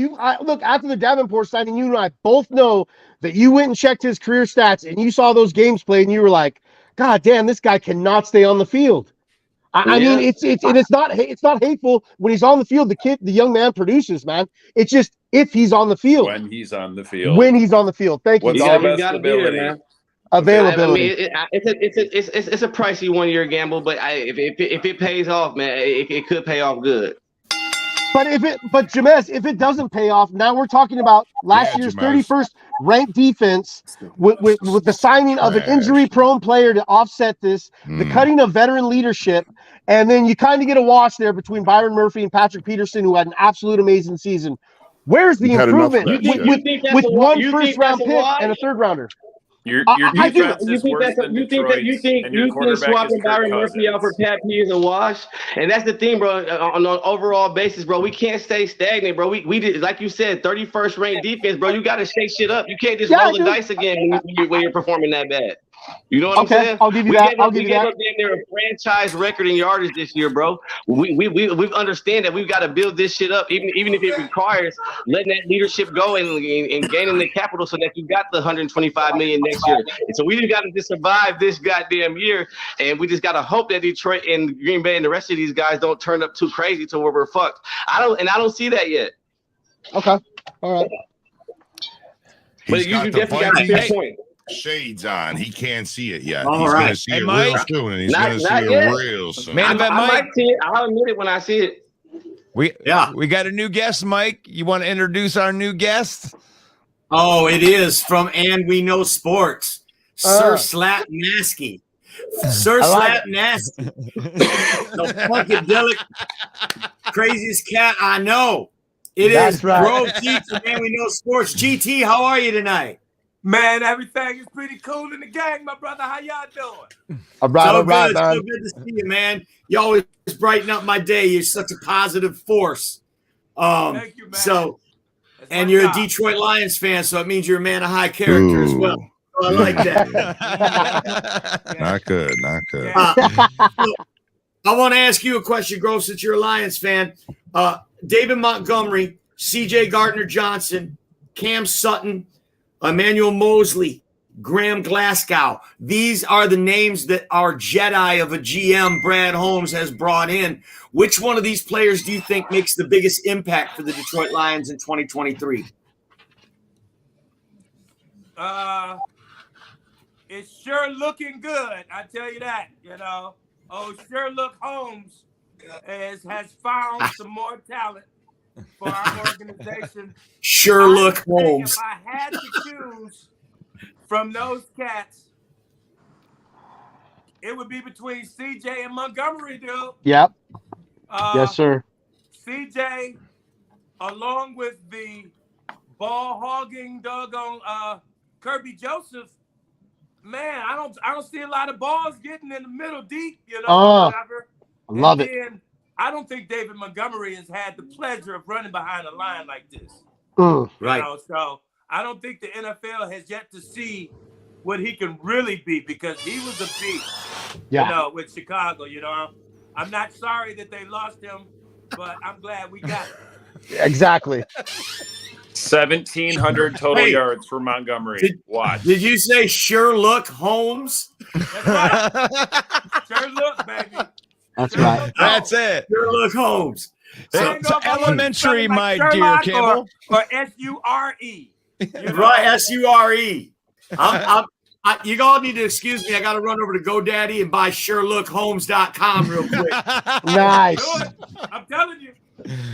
Speaker 4: look, after the Davenport signing, you and I both know that you went and checked his career stats and you saw those games played and you were like, God damn, this guy cannot stay on the field. I mean, it's not hateful when he's on the field. The young man produces, man. It's just if he's on the field.
Speaker 11: When he's on the field.
Speaker 4: Thank you.
Speaker 11: What's the best ability?
Speaker 6: Man.
Speaker 4: Availability.
Speaker 6: I mean, it's a pricey 1-year gamble, but if it pays off, man, it could pay off good.
Speaker 4: But Jamez, if it doesn't pay off, now we're talking about last year's 31st ranked defense with the signing of an injury-prone player to offset this, the cutting of veteran leadership, and then you kind of get a wash there between Byron Murphy and Patrick Peterson, who had an absolute amazing season. Where's the improvement with one first-round pick and a 3rd rounder?
Speaker 11: Your defense is worse than Detroit's, and your quarterback
Speaker 6: swapping Byron Murphy out for Pat P is a wash. And that's the thing, bro. On an overall basis, bro, we can't stay stagnant, bro. We did, like you said, 31st ranked defense, bro. You got to shake shit up. You can't just roll the dice again when you're performing that bad. You know what I'm saying?
Speaker 4: I'll give you that.
Speaker 6: We gave up a franchise record in yardage this year, bro. We understand that we've got to build this shit up, even if it requires letting that leadership go and gaining the capital so that you got the $125 million next year. And so we just got to just survive this goddamn year, and we just got to hope that Detroit and Green Bay and the rest of these guys don't turn up too crazy to where we're fucked. I don't see that yet.
Speaker 4: Okay. All right.
Speaker 6: But you definitely got a fair point.
Speaker 5: shades on. He can't see it yet.
Speaker 2: All
Speaker 5: He's
Speaker 2: right.
Speaker 5: going to see
Speaker 3: Hey,
Speaker 5: it
Speaker 3: Mike.
Speaker 5: real soon, and he's
Speaker 6: Not-
Speaker 5: going to see
Speaker 6: not
Speaker 5: it
Speaker 6: yet.
Speaker 5: real soon.
Speaker 3: Man,
Speaker 6: I might see it. I'll admit it when I see it.
Speaker 3: We got a new guest, Mike. You want to introduce our new guest?
Speaker 2: Oh, it is from And We Know Sports, Sir Slap Nasky. Sir Slap Nasty, the funkadelic, craziest cat I know.
Speaker 4: That's
Speaker 2: is
Speaker 4: right.
Speaker 2: Grove T from And We Know Sports. GT, how are you tonight?
Speaker 12: Man, everything is pretty cool in the gang, my brother. How y'all doing?
Speaker 4: All right,
Speaker 2: So
Speaker 4: all right,
Speaker 2: good,
Speaker 4: man.
Speaker 2: so good to see you, man. You always brighten up my day. You're such a positive force.
Speaker 12: Thank you, man.
Speaker 2: So,
Speaker 12: That's
Speaker 2: and
Speaker 12: my
Speaker 2: you're
Speaker 12: job.
Speaker 2: a Detroit Lions fan, so it means you're a man of high character as well. So I like that.
Speaker 5: Not good. Not good.
Speaker 2: I want to ask you a question, Grove, since you're a Lions fan. David Montgomery, C.J. Gardner-Johnson, Cam Sutton, Emmanuel Mosley, Graham Glasgow. These are the names that our Jedi of a GM, Brad Holmes, has brought in. Which one of these players do you think makes the biggest impact for the Detroit Lions in 2023?
Speaker 12: It's sure looking good. I tell you that. Sherlock Holmes has found some more talent for our organization.
Speaker 2: Sherlock Holmes.
Speaker 12: If I had to choose from those cats, it would be between CJ and Montgomery, dude.
Speaker 4: Yep. Yes, sir.
Speaker 12: CJ, along with the ball hogging doggone Kirby Joseph, man, I don't see a lot of balls getting in the middle deep, whatever.
Speaker 4: I love it.
Speaker 12: And I don't think David Montgomery has had the pleasure of running behind a line like this.
Speaker 2: Right.
Speaker 12: So I don't think the NFL has yet to see what he can really be, because he was a beast, with Chicago. I'm not sorry that they lost him, but I'm glad we got him.
Speaker 4: Exactly.
Speaker 11: 1,700 total yards for Montgomery. Watch.
Speaker 2: Did you say Sherlock Holmes?
Speaker 12: That's right. Sherlock, baby.
Speaker 4: That's right.
Speaker 3: That's it.
Speaker 2: Sherlock Holmes.
Speaker 12: So
Speaker 3: elementary, my dear
Speaker 12: Sherlock
Speaker 3: Campbell.
Speaker 12: Or S-U-R-E.
Speaker 2: Right, S-U-R-E. You all need to excuse me. I got to run over to GoDaddy and buy SherlockHolmes.com real quick.
Speaker 4: Nice.
Speaker 12: I'm telling you.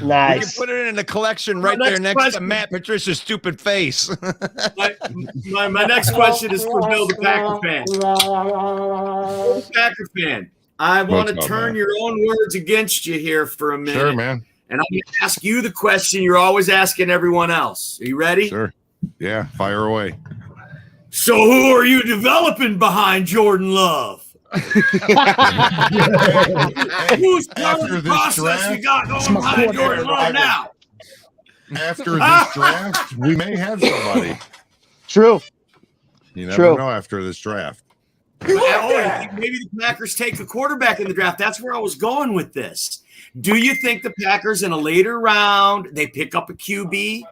Speaker 4: Nice.
Speaker 3: You can put it in a collection right there next to Matt Patricia's stupid face.
Speaker 2: my next question is for Bill the Packer fan. Bill the Packer fan, I want to turn your own words against you here for a minute.
Speaker 5: Sure, man.
Speaker 2: And I'm going to ask you the question you're always asking everyone else. Are you ready?
Speaker 5: Sure. Yeah, fire away.
Speaker 2: So who are you developing behind Jordan Love? Who's part of the process we got going behind Jordan Love now?
Speaker 5: After this draft, we may have somebody.
Speaker 4: True.
Speaker 5: You never know after this draft.
Speaker 2: Oh, maybe the Packers take a quarterback in the draft. That's where I was going with this. Do you think the Packers in a later round, they pick up a QB?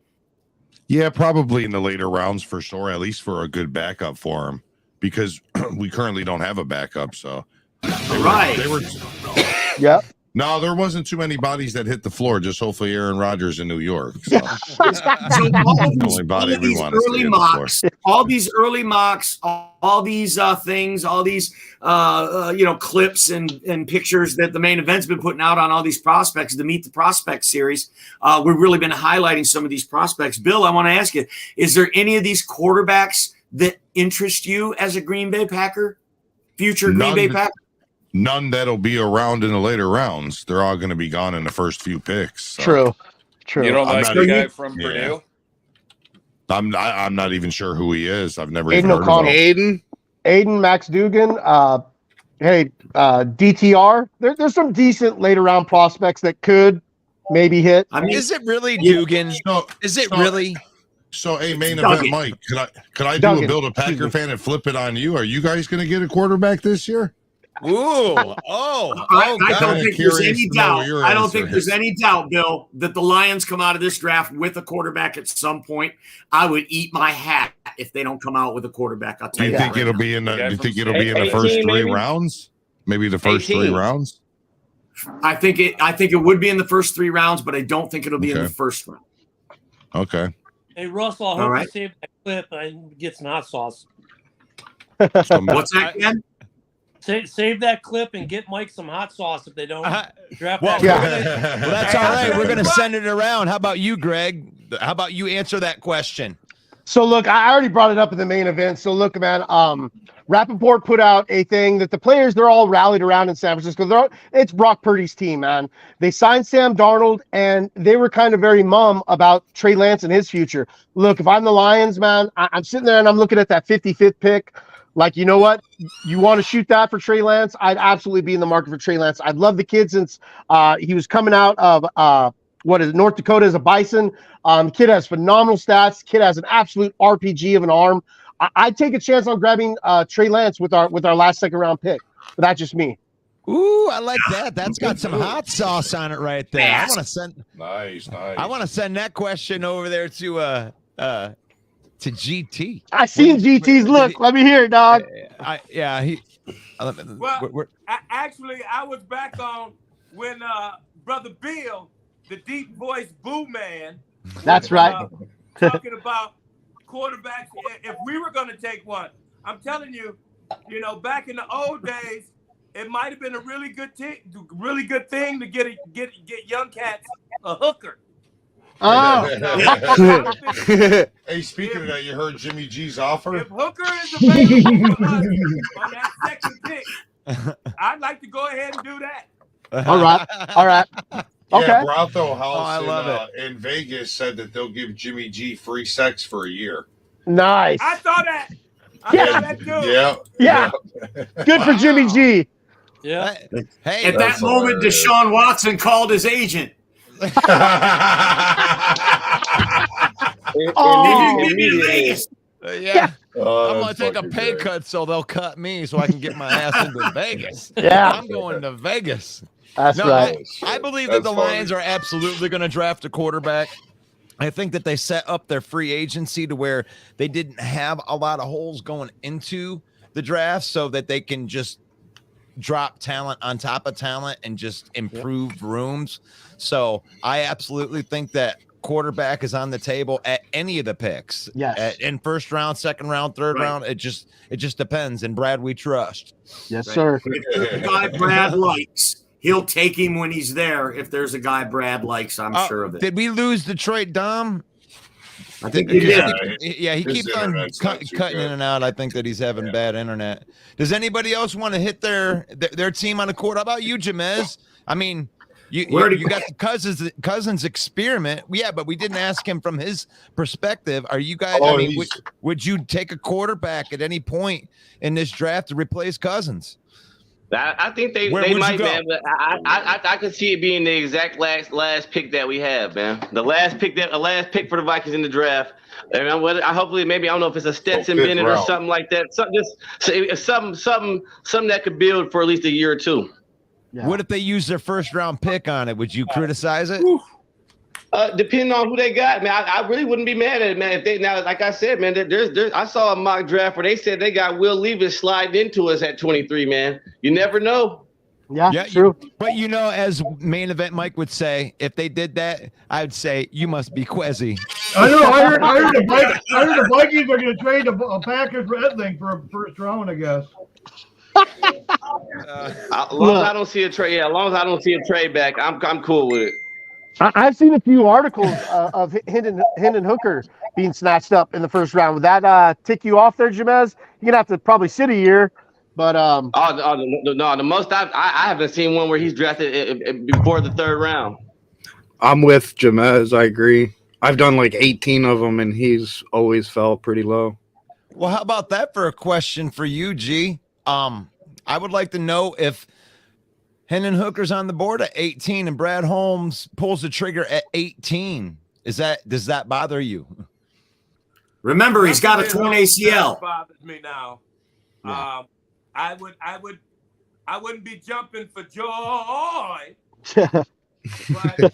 Speaker 5: Yeah, probably in the later rounds for sure, at least for a good backup for him, because we currently don't have a backup. So, they were.
Speaker 4: Yep.
Speaker 5: No, there wasn't too many bodies that hit the floor. Just hopefully Aaron Rodgers in New York. So,
Speaker 2: all these early mocks, all these things, all these clips and pictures that the main event's been putting out on all these prospects, the Meet the Prospect series. We've really been highlighting some of these prospects. Bill, I want to ask you: is there any of these quarterbacks that interest you as a Green Bay Packer, future Green Bay Packer?
Speaker 5: None that'll be around in the later rounds. They're all going to be gone in the first few picks. So.
Speaker 4: True.
Speaker 11: You don't like the guy from Purdue?
Speaker 5: I'm not even sure who he is. I've never
Speaker 4: Aiden
Speaker 5: even heard
Speaker 4: O'Connell.
Speaker 5: of him.
Speaker 4: Aiden, Max Dugan. DTR. There's some decent later round prospects that could maybe hit.
Speaker 3: I mean, is it really Dugan? Is it really?
Speaker 5: So, hey, main event, Mike, could I do a Build a Packer fan and flip it on you? Are you guys going to get a quarterback this year?
Speaker 3: Ooh,
Speaker 2: I don't think there's any doubt. I don't think there's any doubt, Bill, that the Lions come out of this draft with a quarterback at some point. I would eat my hat if they don't come out with a quarterback. I'll tell you.
Speaker 5: Do you think it'll be in the? Do you think it'll be in the first three rounds? Maybe the first 3 rounds.
Speaker 2: I think it would be in the first 3 rounds, but I don't think it'll be in the first round.
Speaker 5: Okay.
Speaker 10: Hey Russell, I hope you save that clip and get some hot sauce.
Speaker 2: What's that, Ken?
Speaker 10: Save that clip and get Mike some hot sauce if they don't draft
Speaker 3: well,
Speaker 10: that.
Speaker 3: Well, that's all right. We're going to send it around. How about you, Greg? How about you answer that question?
Speaker 4: So look, I already brought it up in the main event. So look, man, Rappaport put out a thing that the players, they're all rallied around in San Francisco. It's Brock Purdy's team, man. They signed Sam Darnold, and they were kind of very mum about Trey Lance and his future. Look, if I'm the Lions, man, I'm sitting there and I'm looking at that 55th pick. Like, you know what? You want to shoot that for Trey Lance? I'd absolutely be in the market for Trey Lance. I'd love the kid since he was coming out of North Dakota as a Bison. Kid has phenomenal stats. Kid has an absolute RPG of an arm. I'd take a chance on grabbing Trey Lance with our last second round pick, but that's just me.
Speaker 3: Ooh, I like that. That's got some hot sauce on it right there. I want to send.
Speaker 5: Nice.
Speaker 3: I want to send that question over there to GT.
Speaker 4: I seen GT's look. Let me hear it, dog.
Speaker 12: Actually, I was back on when Brother Bill, the deep voice Boo Man.
Speaker 4: That's right.
Speaker 12: Talking about quarterbacks. If we were going to take one, I'm telling you, back in the old days, it might have been a really good thing to get young cats a hooker.
Speaker 5: Oh. Hey, speaking of that, you heard Jimmy G's offer?
Speaker 12: If Hooker is available for us on that second pick, I'd like to go ahead and do that.
Speaker 4: All right. Okay.
Speaker 5: Yeah, Brotho House in Vegas said that they'll give Jimmy G free sex for a year.
Speaker 4: Nice.
Speaker 12: I saw that. I saw that too.
Speaker 4: Yeah. Good for Jimmy G.
Speaker 10: Yeah.
Speaker 2: Hey, at that moment, Deshaun Watson called his agent. If you give me to Vegas.
Speaker 3: Yeah. I'm going to take a pay cut so they'll cut me so I can get my ass into Vegas.
Speaker 4: Yeah.
Speaker 3: I'm going to Vegas.
Speaker 4: That's right.
Speaker 3: I believe that the Lions are absolutely going to draft a quarterback. I think that they set up their free agency to where they didn't have a lot of holes going into the draft so that they can just drop talent on top of talent and just improve rooms. So I absolutely think that quarterback is on the table at any of the picks.
Speaker 4: Yes.
Speaker 3: In first round, second round, third round. It just depends. And Brad, we trust.
Speaker 4: Yes, sir.
Speaker 2: If the guy Brad likes, he'll take him when he's there. If there's a guy Brad likes, I'm sure of it.
Speaker 3: Did we lose Detroit Dom?
Speaker 2: I think he did.
Speaker 3: He keeps on cutting in and out. I think that he's having bad internet. Does anybody else want to hit their team on the court? How about you, Jamez? I mean, you got the Cousins experiment. Yeah, but we didn't ask him from his perspective. Are you guys? I mean, would you take a quarterback at any point in this draft to replace Cousins?
Speaker 6: I think they might, man. But I could see it being the exact last pick that we have, man. The last pick for the Vikings in the draft. And I hopefully maybe I don't know if it's a Stetson Bennett or something like that. Something that could build for at least a year or two.
Speaker 3: Yeah. What if they use their first round pick on it? Would you criticize it?
Speaker 6: Depending on who they got, man, I really wouldn't be mad at it, man. If they now, like I said, man, I saw a mock draft where they said they got Will Levis sliding into us at 23, man. You never know.
Speaker 4: Yeah, true.
Speaker 3: But as main event Mike would say, if they did that, I would say you must be Quezzy.
Speaker 8: I know. I heard the Vikings are going to trade a Packers for Edling for a first round, I guess.
Speaker 6: As long as I don't see a trade, as long as I don't see a trade back, I'm cool with it.
Speaker 4: I've seen a few articles of Hendon Hooker being snatched up in the first round. Would that tick you off there, Jamez? You're gonna have to probably sit a year, but
Speaker 6: no, the most I haven't seen one where he's drafted before the third round.
Speaker 9: I'm with Jamez. I agree. I've done like 18 of them, and he's always fell pretty low.
Speaker 3: Well, how about that for a question for you, G? I would like to know if Hendon Hooker's on the board at 18 and Brad Holmes pulls the trigger at 18. Does that bother you?
Speaker 2: Remember, he's got a torn ACL.
Speaker 12: Bothers me now. Yeah. I wouldn't be jumping for joy. But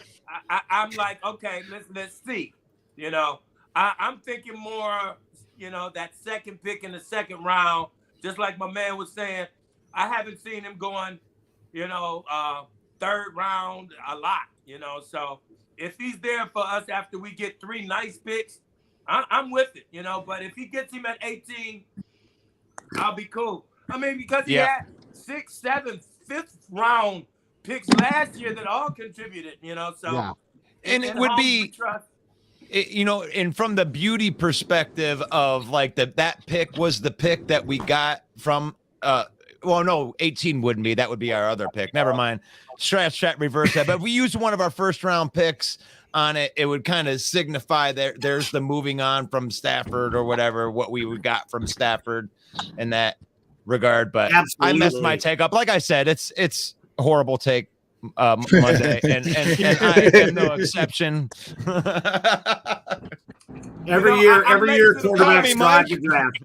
Speaker 12: I'm like, okay, let's see. I'm thinking more, that second pick in the second round. Just like my man was saying, I haven't seen him going, third round a lot, So if he's there for us after we get 3 nice picks, I'm with it, But if he gets him at 18, I'll be cool. I mean, because he had 6th, 7th, 5th round picks last year that all contributed, so
Speaker 3: and it would be and from the beauty perspective of like that pick was the pick that we got from 18 wouldn't be, that would be our other pick, never mind. Strat reverse that, but if we used one of our first round picks on it, it would kind of signify there's the moving on from Stafford or whatever, what we got from Stafford in that regard. But I messed my take up. Like I said, it's a horrible take Monday, and I am no exception.
Speaker 2: Every year quarterbacks drive the draft.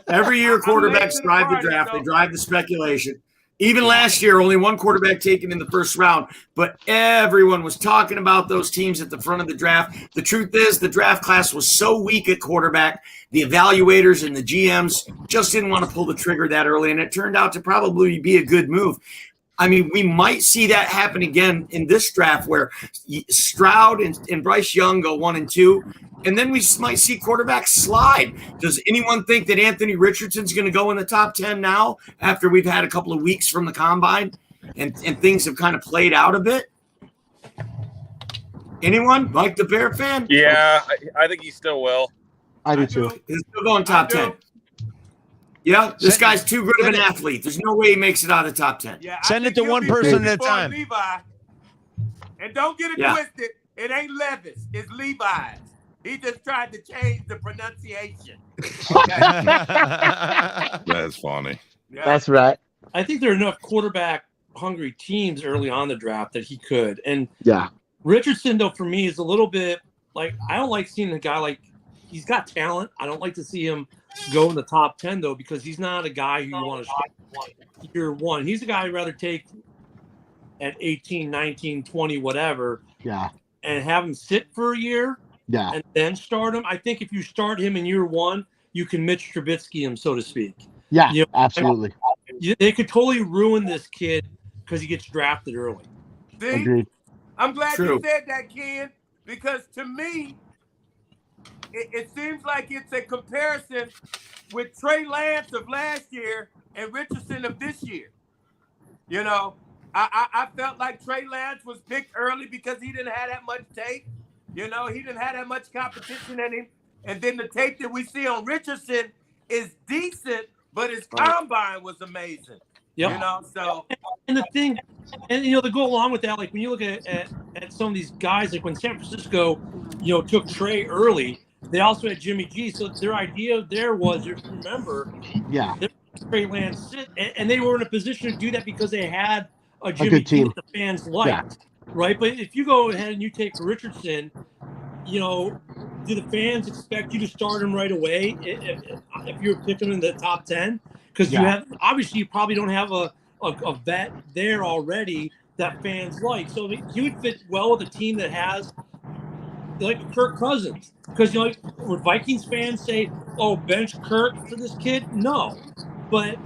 Speaker 2: Every year quarterbacks drive the draft. They drive the speculation. Even last year, only one quarterback taken in the first round, but everyone was talking about those teams at the front of the draft. The truth is the draft class was so weak at quarterback, the evaluators and the GMs just didn't want to pull the trigger that early, and it turned out to probably be a good move. I mean, we might see that happen again in this draft where Stroud and Bryce Young go 1 and 2, and then we might see quarterbacks slide. Does anyone think that Anthony Richardson's going to go in the top 10 now after we've had a couple of weeks from the combine and things have kind of played out a bit? Anyone? Like the Bear fan?
Speaker 11: Yeah, I think he still will.
Speaker 4: I do too.
Speaker 2: He's still going top 10. Yeah, this guy's too good of an athlete. There's no way he makes it out of the top 10.
Speaker 12: Yeah,
Speaker 3: send it to one person at a time.
Speaker 12: Levi. And don't get it twisted. It ain't Levis. It's Levi's. He just tried to change the pronunciation. Okay?
Speaker 5: That's funny.
Speaker 12: Yeah.
Speaker 4: That's right.
Speaker 10: I think there are enough quarterback-hungry teams early on the draft that he could. And Richardson, though, for me, is a little bit like I don't like seeing a guy like he's got talent. I don't like to see him go in the top 10, though, because he's not a guy who you want to start year one. He's a guy I'd rather take at 18, 19, 20, whatever.
Speaker 4: Yeah.
Speaker 10: And have him sit for a year.
Speaker 4: Yeah.
Speaker 10: And then start him. I think if you start him in year one, you can Mitch Trubisky him, so to speak.
Speaker 4: Yeah, absolutely.
Speaker 10: They could totally ruin this kid because he gets drafted early.
Speaker 12: See?
Speaker 4: Agreed.
Speaker 12: I'm glad you said that, Ken, because to me, it seems like it's a comparison with Trey Lance of last year and Richardson of this year. I felt like Trey Lance was picked early because he didn't have that much tape. He didn't have that much competition in him. And then the tape that we see on Richardson is decent, but his combine was amazing.
Speaker 10: Yep.
Speaker 12: So
Speaker 10: and the thing, and to go along with that, like when you look at some of these guys, like when San Francisco, took Trey early, they also had Jimmy G. So their idea there was, if you remember, Trey Lance sit, and they were in a position to do that because they had a Jimmy G that the fans liked, right? But if you go ahead and you take Richardson, do the fans expect you to start him right away if you're picking in the top 10? Because you probably don't have a vet there already that fans like. So he would fit well with a team that has like Kirk Cousins. Because would Vikings fans say, "Oh, bench Kirk for this kid"? No, but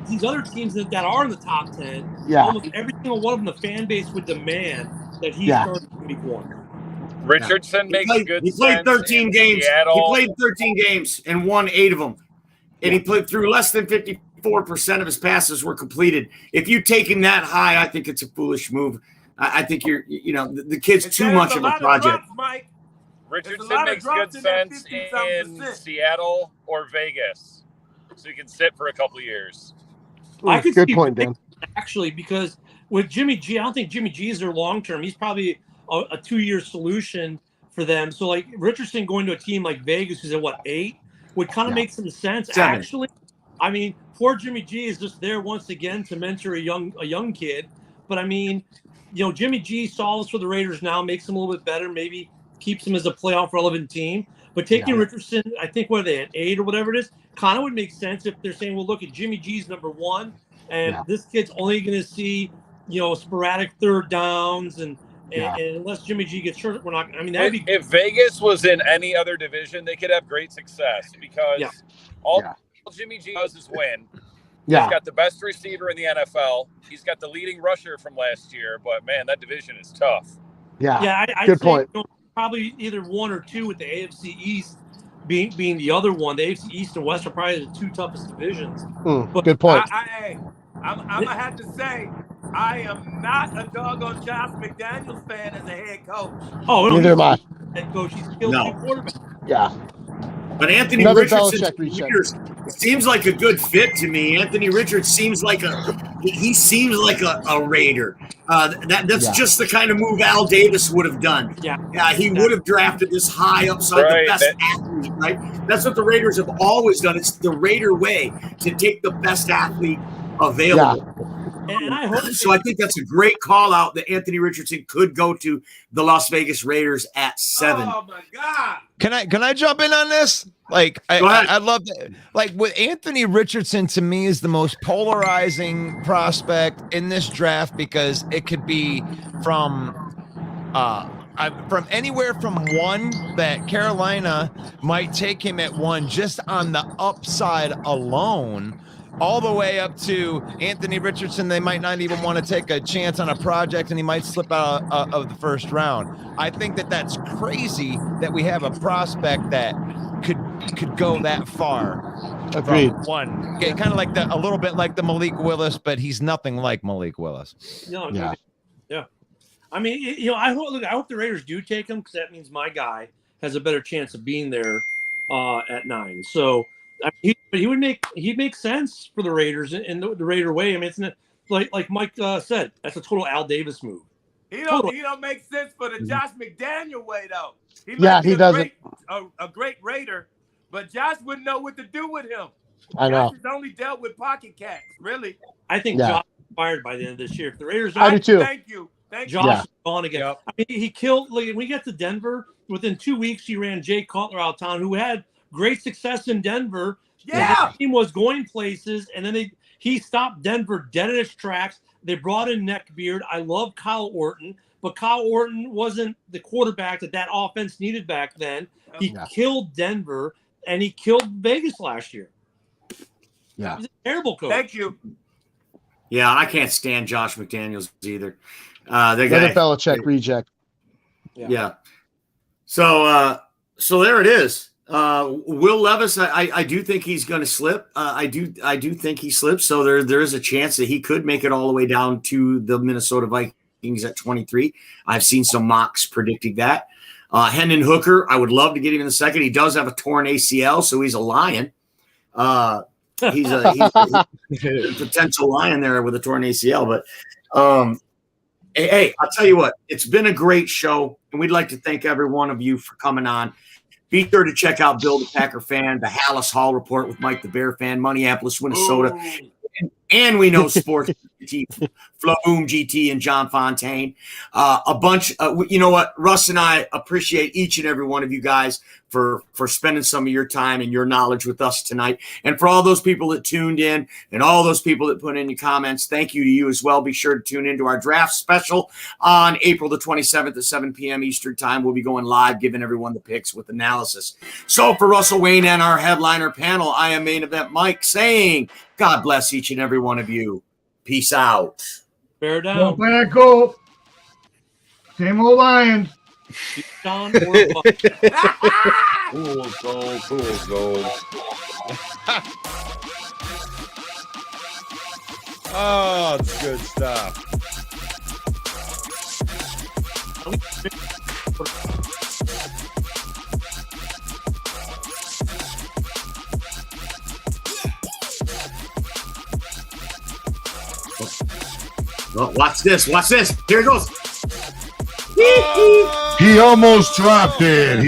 Speaker 10: these other teams that are in the top 10, almost every single one of them, the fan base would demand that he starts in week one.
Speaker 11: Richardson makes good sense.
Speaker 2: He played 13 games.
Speaker 11: Seattle.
Speaker 2: He played 13 games and won 8 of them. And he played through less than 54% of his passes were completed. If you take him that high, I think it's a foolish move. I think the kid's too much of a project.
Speaker 11: Richardson makes good sense in Seattle or Vegas. So he can sit for a couple of years.
Speaker 10: I could
Speaker 4: good
Speaker 10: see
Speaker 4: point, Dan.
Speaker 10: Actually, because with Jimmy G, I don't think Jimmy G is their long term. He's probably a 2-year solution for them. So like Richardson going to a team like Vegas, who's at 8, would kind of make some sense.
Speaker 2: 7.
Speaker 10: Actually, I mean, poor Jimmy G is just there once again to mentor a young kid. But I mean, Jimmy G solves for the Raiders now, makes them a little bit better, maybe keeps them as a playoff relevant team. But taking Richardson, I think what are they at 8 or whatever it is, kind of would make sense if they're saying, well, look at Jimmy G's number 1, and this kid's only going to see sporadic third downs and unless Jimmy G gets hurt, we're not. I mean, that'd be
Speaker 11: if Vegas was in any other division, they could have great success because all Jimmy G does is win.
Speaker 4: Yeah.
Speaker 11: He's got the best receiver in the NFL. He's got the leading rusher from last year, but man, that division is tough.
Speaker 4: Yeah.
Speaker 10: I'd
Speaker 4: good
Speaker 10: say,
Speaker 4: point.
Speaker 10: Probably either 1 or 2 with the AFC East, being the other one. The AFC East and West are probably the two toughest divisions.
Speaker 4: But good point.
Speaker 12: I'm gonna have to say, I am not a doggone Josh McDaniels fan as a head coach.
Speaker 10: Oh, no,
Speaker 4: neither am I.
Speaker 10: Head coach, he's killed two quarterbacks.
Speaker 4: Yeah.
Speaker 2: But Anthony Richardson seems like a good fit to me. Anthony Richards seems like a Raider. That's just the kind of move Al Davis would have done. He would have drafted this high upside, the best athlete, right? That's what the Raiders have always done. It's the Raider way to take the best athlete available.
Speaker 10: And I hope
Speaker 2: so. I think that's a great call out that Anthony Richardson could go to the Las Vegas Raiders at 7.
Speaker 12: Oh my God!
Speaker 3: Can I jump in on this? Like I love that. Like with Anthony Richardson, to me is the most polarizing prospect in this draft because it could be from anywhere from 1 that Carolina might take him at 1 just on the upside alone, all the way up to Anthony Richardson. They might not even want to take a chance on a project, and he might slip out of the first round. I think that's crazy that we have a prospect that could go that far.
Speaker 4: Agreed.
Speaker 3: One, kind of like a little bit like the Malik Willis, but he's nothing like Malik Willis.
Speaker 10: Yeah. I mean, I hope the Raiders do take him because that means my guy has a better chance of being there at 9. So. He'd make sense for the Raiders in the Raider way. I mean, it's like Mike said, that's a total Al Davis move.
Speaker 12: He don't make sense for the Josh McDaniel way though. He
Speaker 4: doesn't.
Speaker 12: A great Raider, but Josh wouldn't know what to do with him.
Speaker 4: I know.
Speaker 12: Josh has only dealt with pocket cats, really.
Speaker 10: I think Josh is fired by the end of this year. If the Raiders,
Speaker 4: I do too.
Speaker 12: Thank you.
Speaker 10: Josh is gone again. Yep. I mean, he killed. Like, when we get to Denver, within 2 weeks, he ran Jay Cutler out of town, who had great success in Denver.
Speaker 12: Yeah,
Speaker 10: the team was going places, and then he stopped Denver dead in its tracks. They brought in Neckbeard. I love Kyle Orton, but Kyle Orton wasn't the quarterback that offense needed back then. He killed Denver, and he killed Vegas last year.
Speaker 4: Yeah,
Speaker 10: he's a terrible coach.
Speaker 12: Thank you.
Speaker 2: Yeah, I can't stand Josh McDaniels either.
Speaker 4: Another Belichick reject.
Speaker 2: Yeah. So there it is. Will Levis, I do think he's going to slip. I do think he slips. So there is a chance that he could make it all the way down to the Minnesota Vikings at 23. I've seen some mocks predicting that. Hendon Hooker, I would love to get him in the second. He does have a torn ACL, so he's a Lion. He's a potential Lion there with a torn ACL. But hey, I'll tell you what, it's been a great show, and we'd like to thank every one of you for coming on. Be sure to check out Bill the Packer Fan, the Hallis Hall Report with Mike the Bear Fan, Minneapolis, Minnesota. And we know sports GT, Flaboom GT and John Fontaine. A bunch, you know what? Russ and I appreciate each and every one of you guys for spending some of your time and your knowledge with us tonight. And for all those people that tuned in and all those people that put in your comments, thank you to you as well. Be sure to tune into our draft special on April the 27th at 7 p.m. Eastern time. We'll be going live, giving everyone the picks with analysis. So for Russell Wayne and our headliner panel, I am Main Event Mike saying, God bless each and every one of you. Peace out.
Speaker 10: Bear down.
Speaker 8: Go. Same old Lions.
Speaker 10: John
Speaker 11: Fools gold.
Speaker 3: Oh, it's good stuff.
Speaker 2: Oh, watch this. Here it goes.
Speaker 5: He almost dropped it.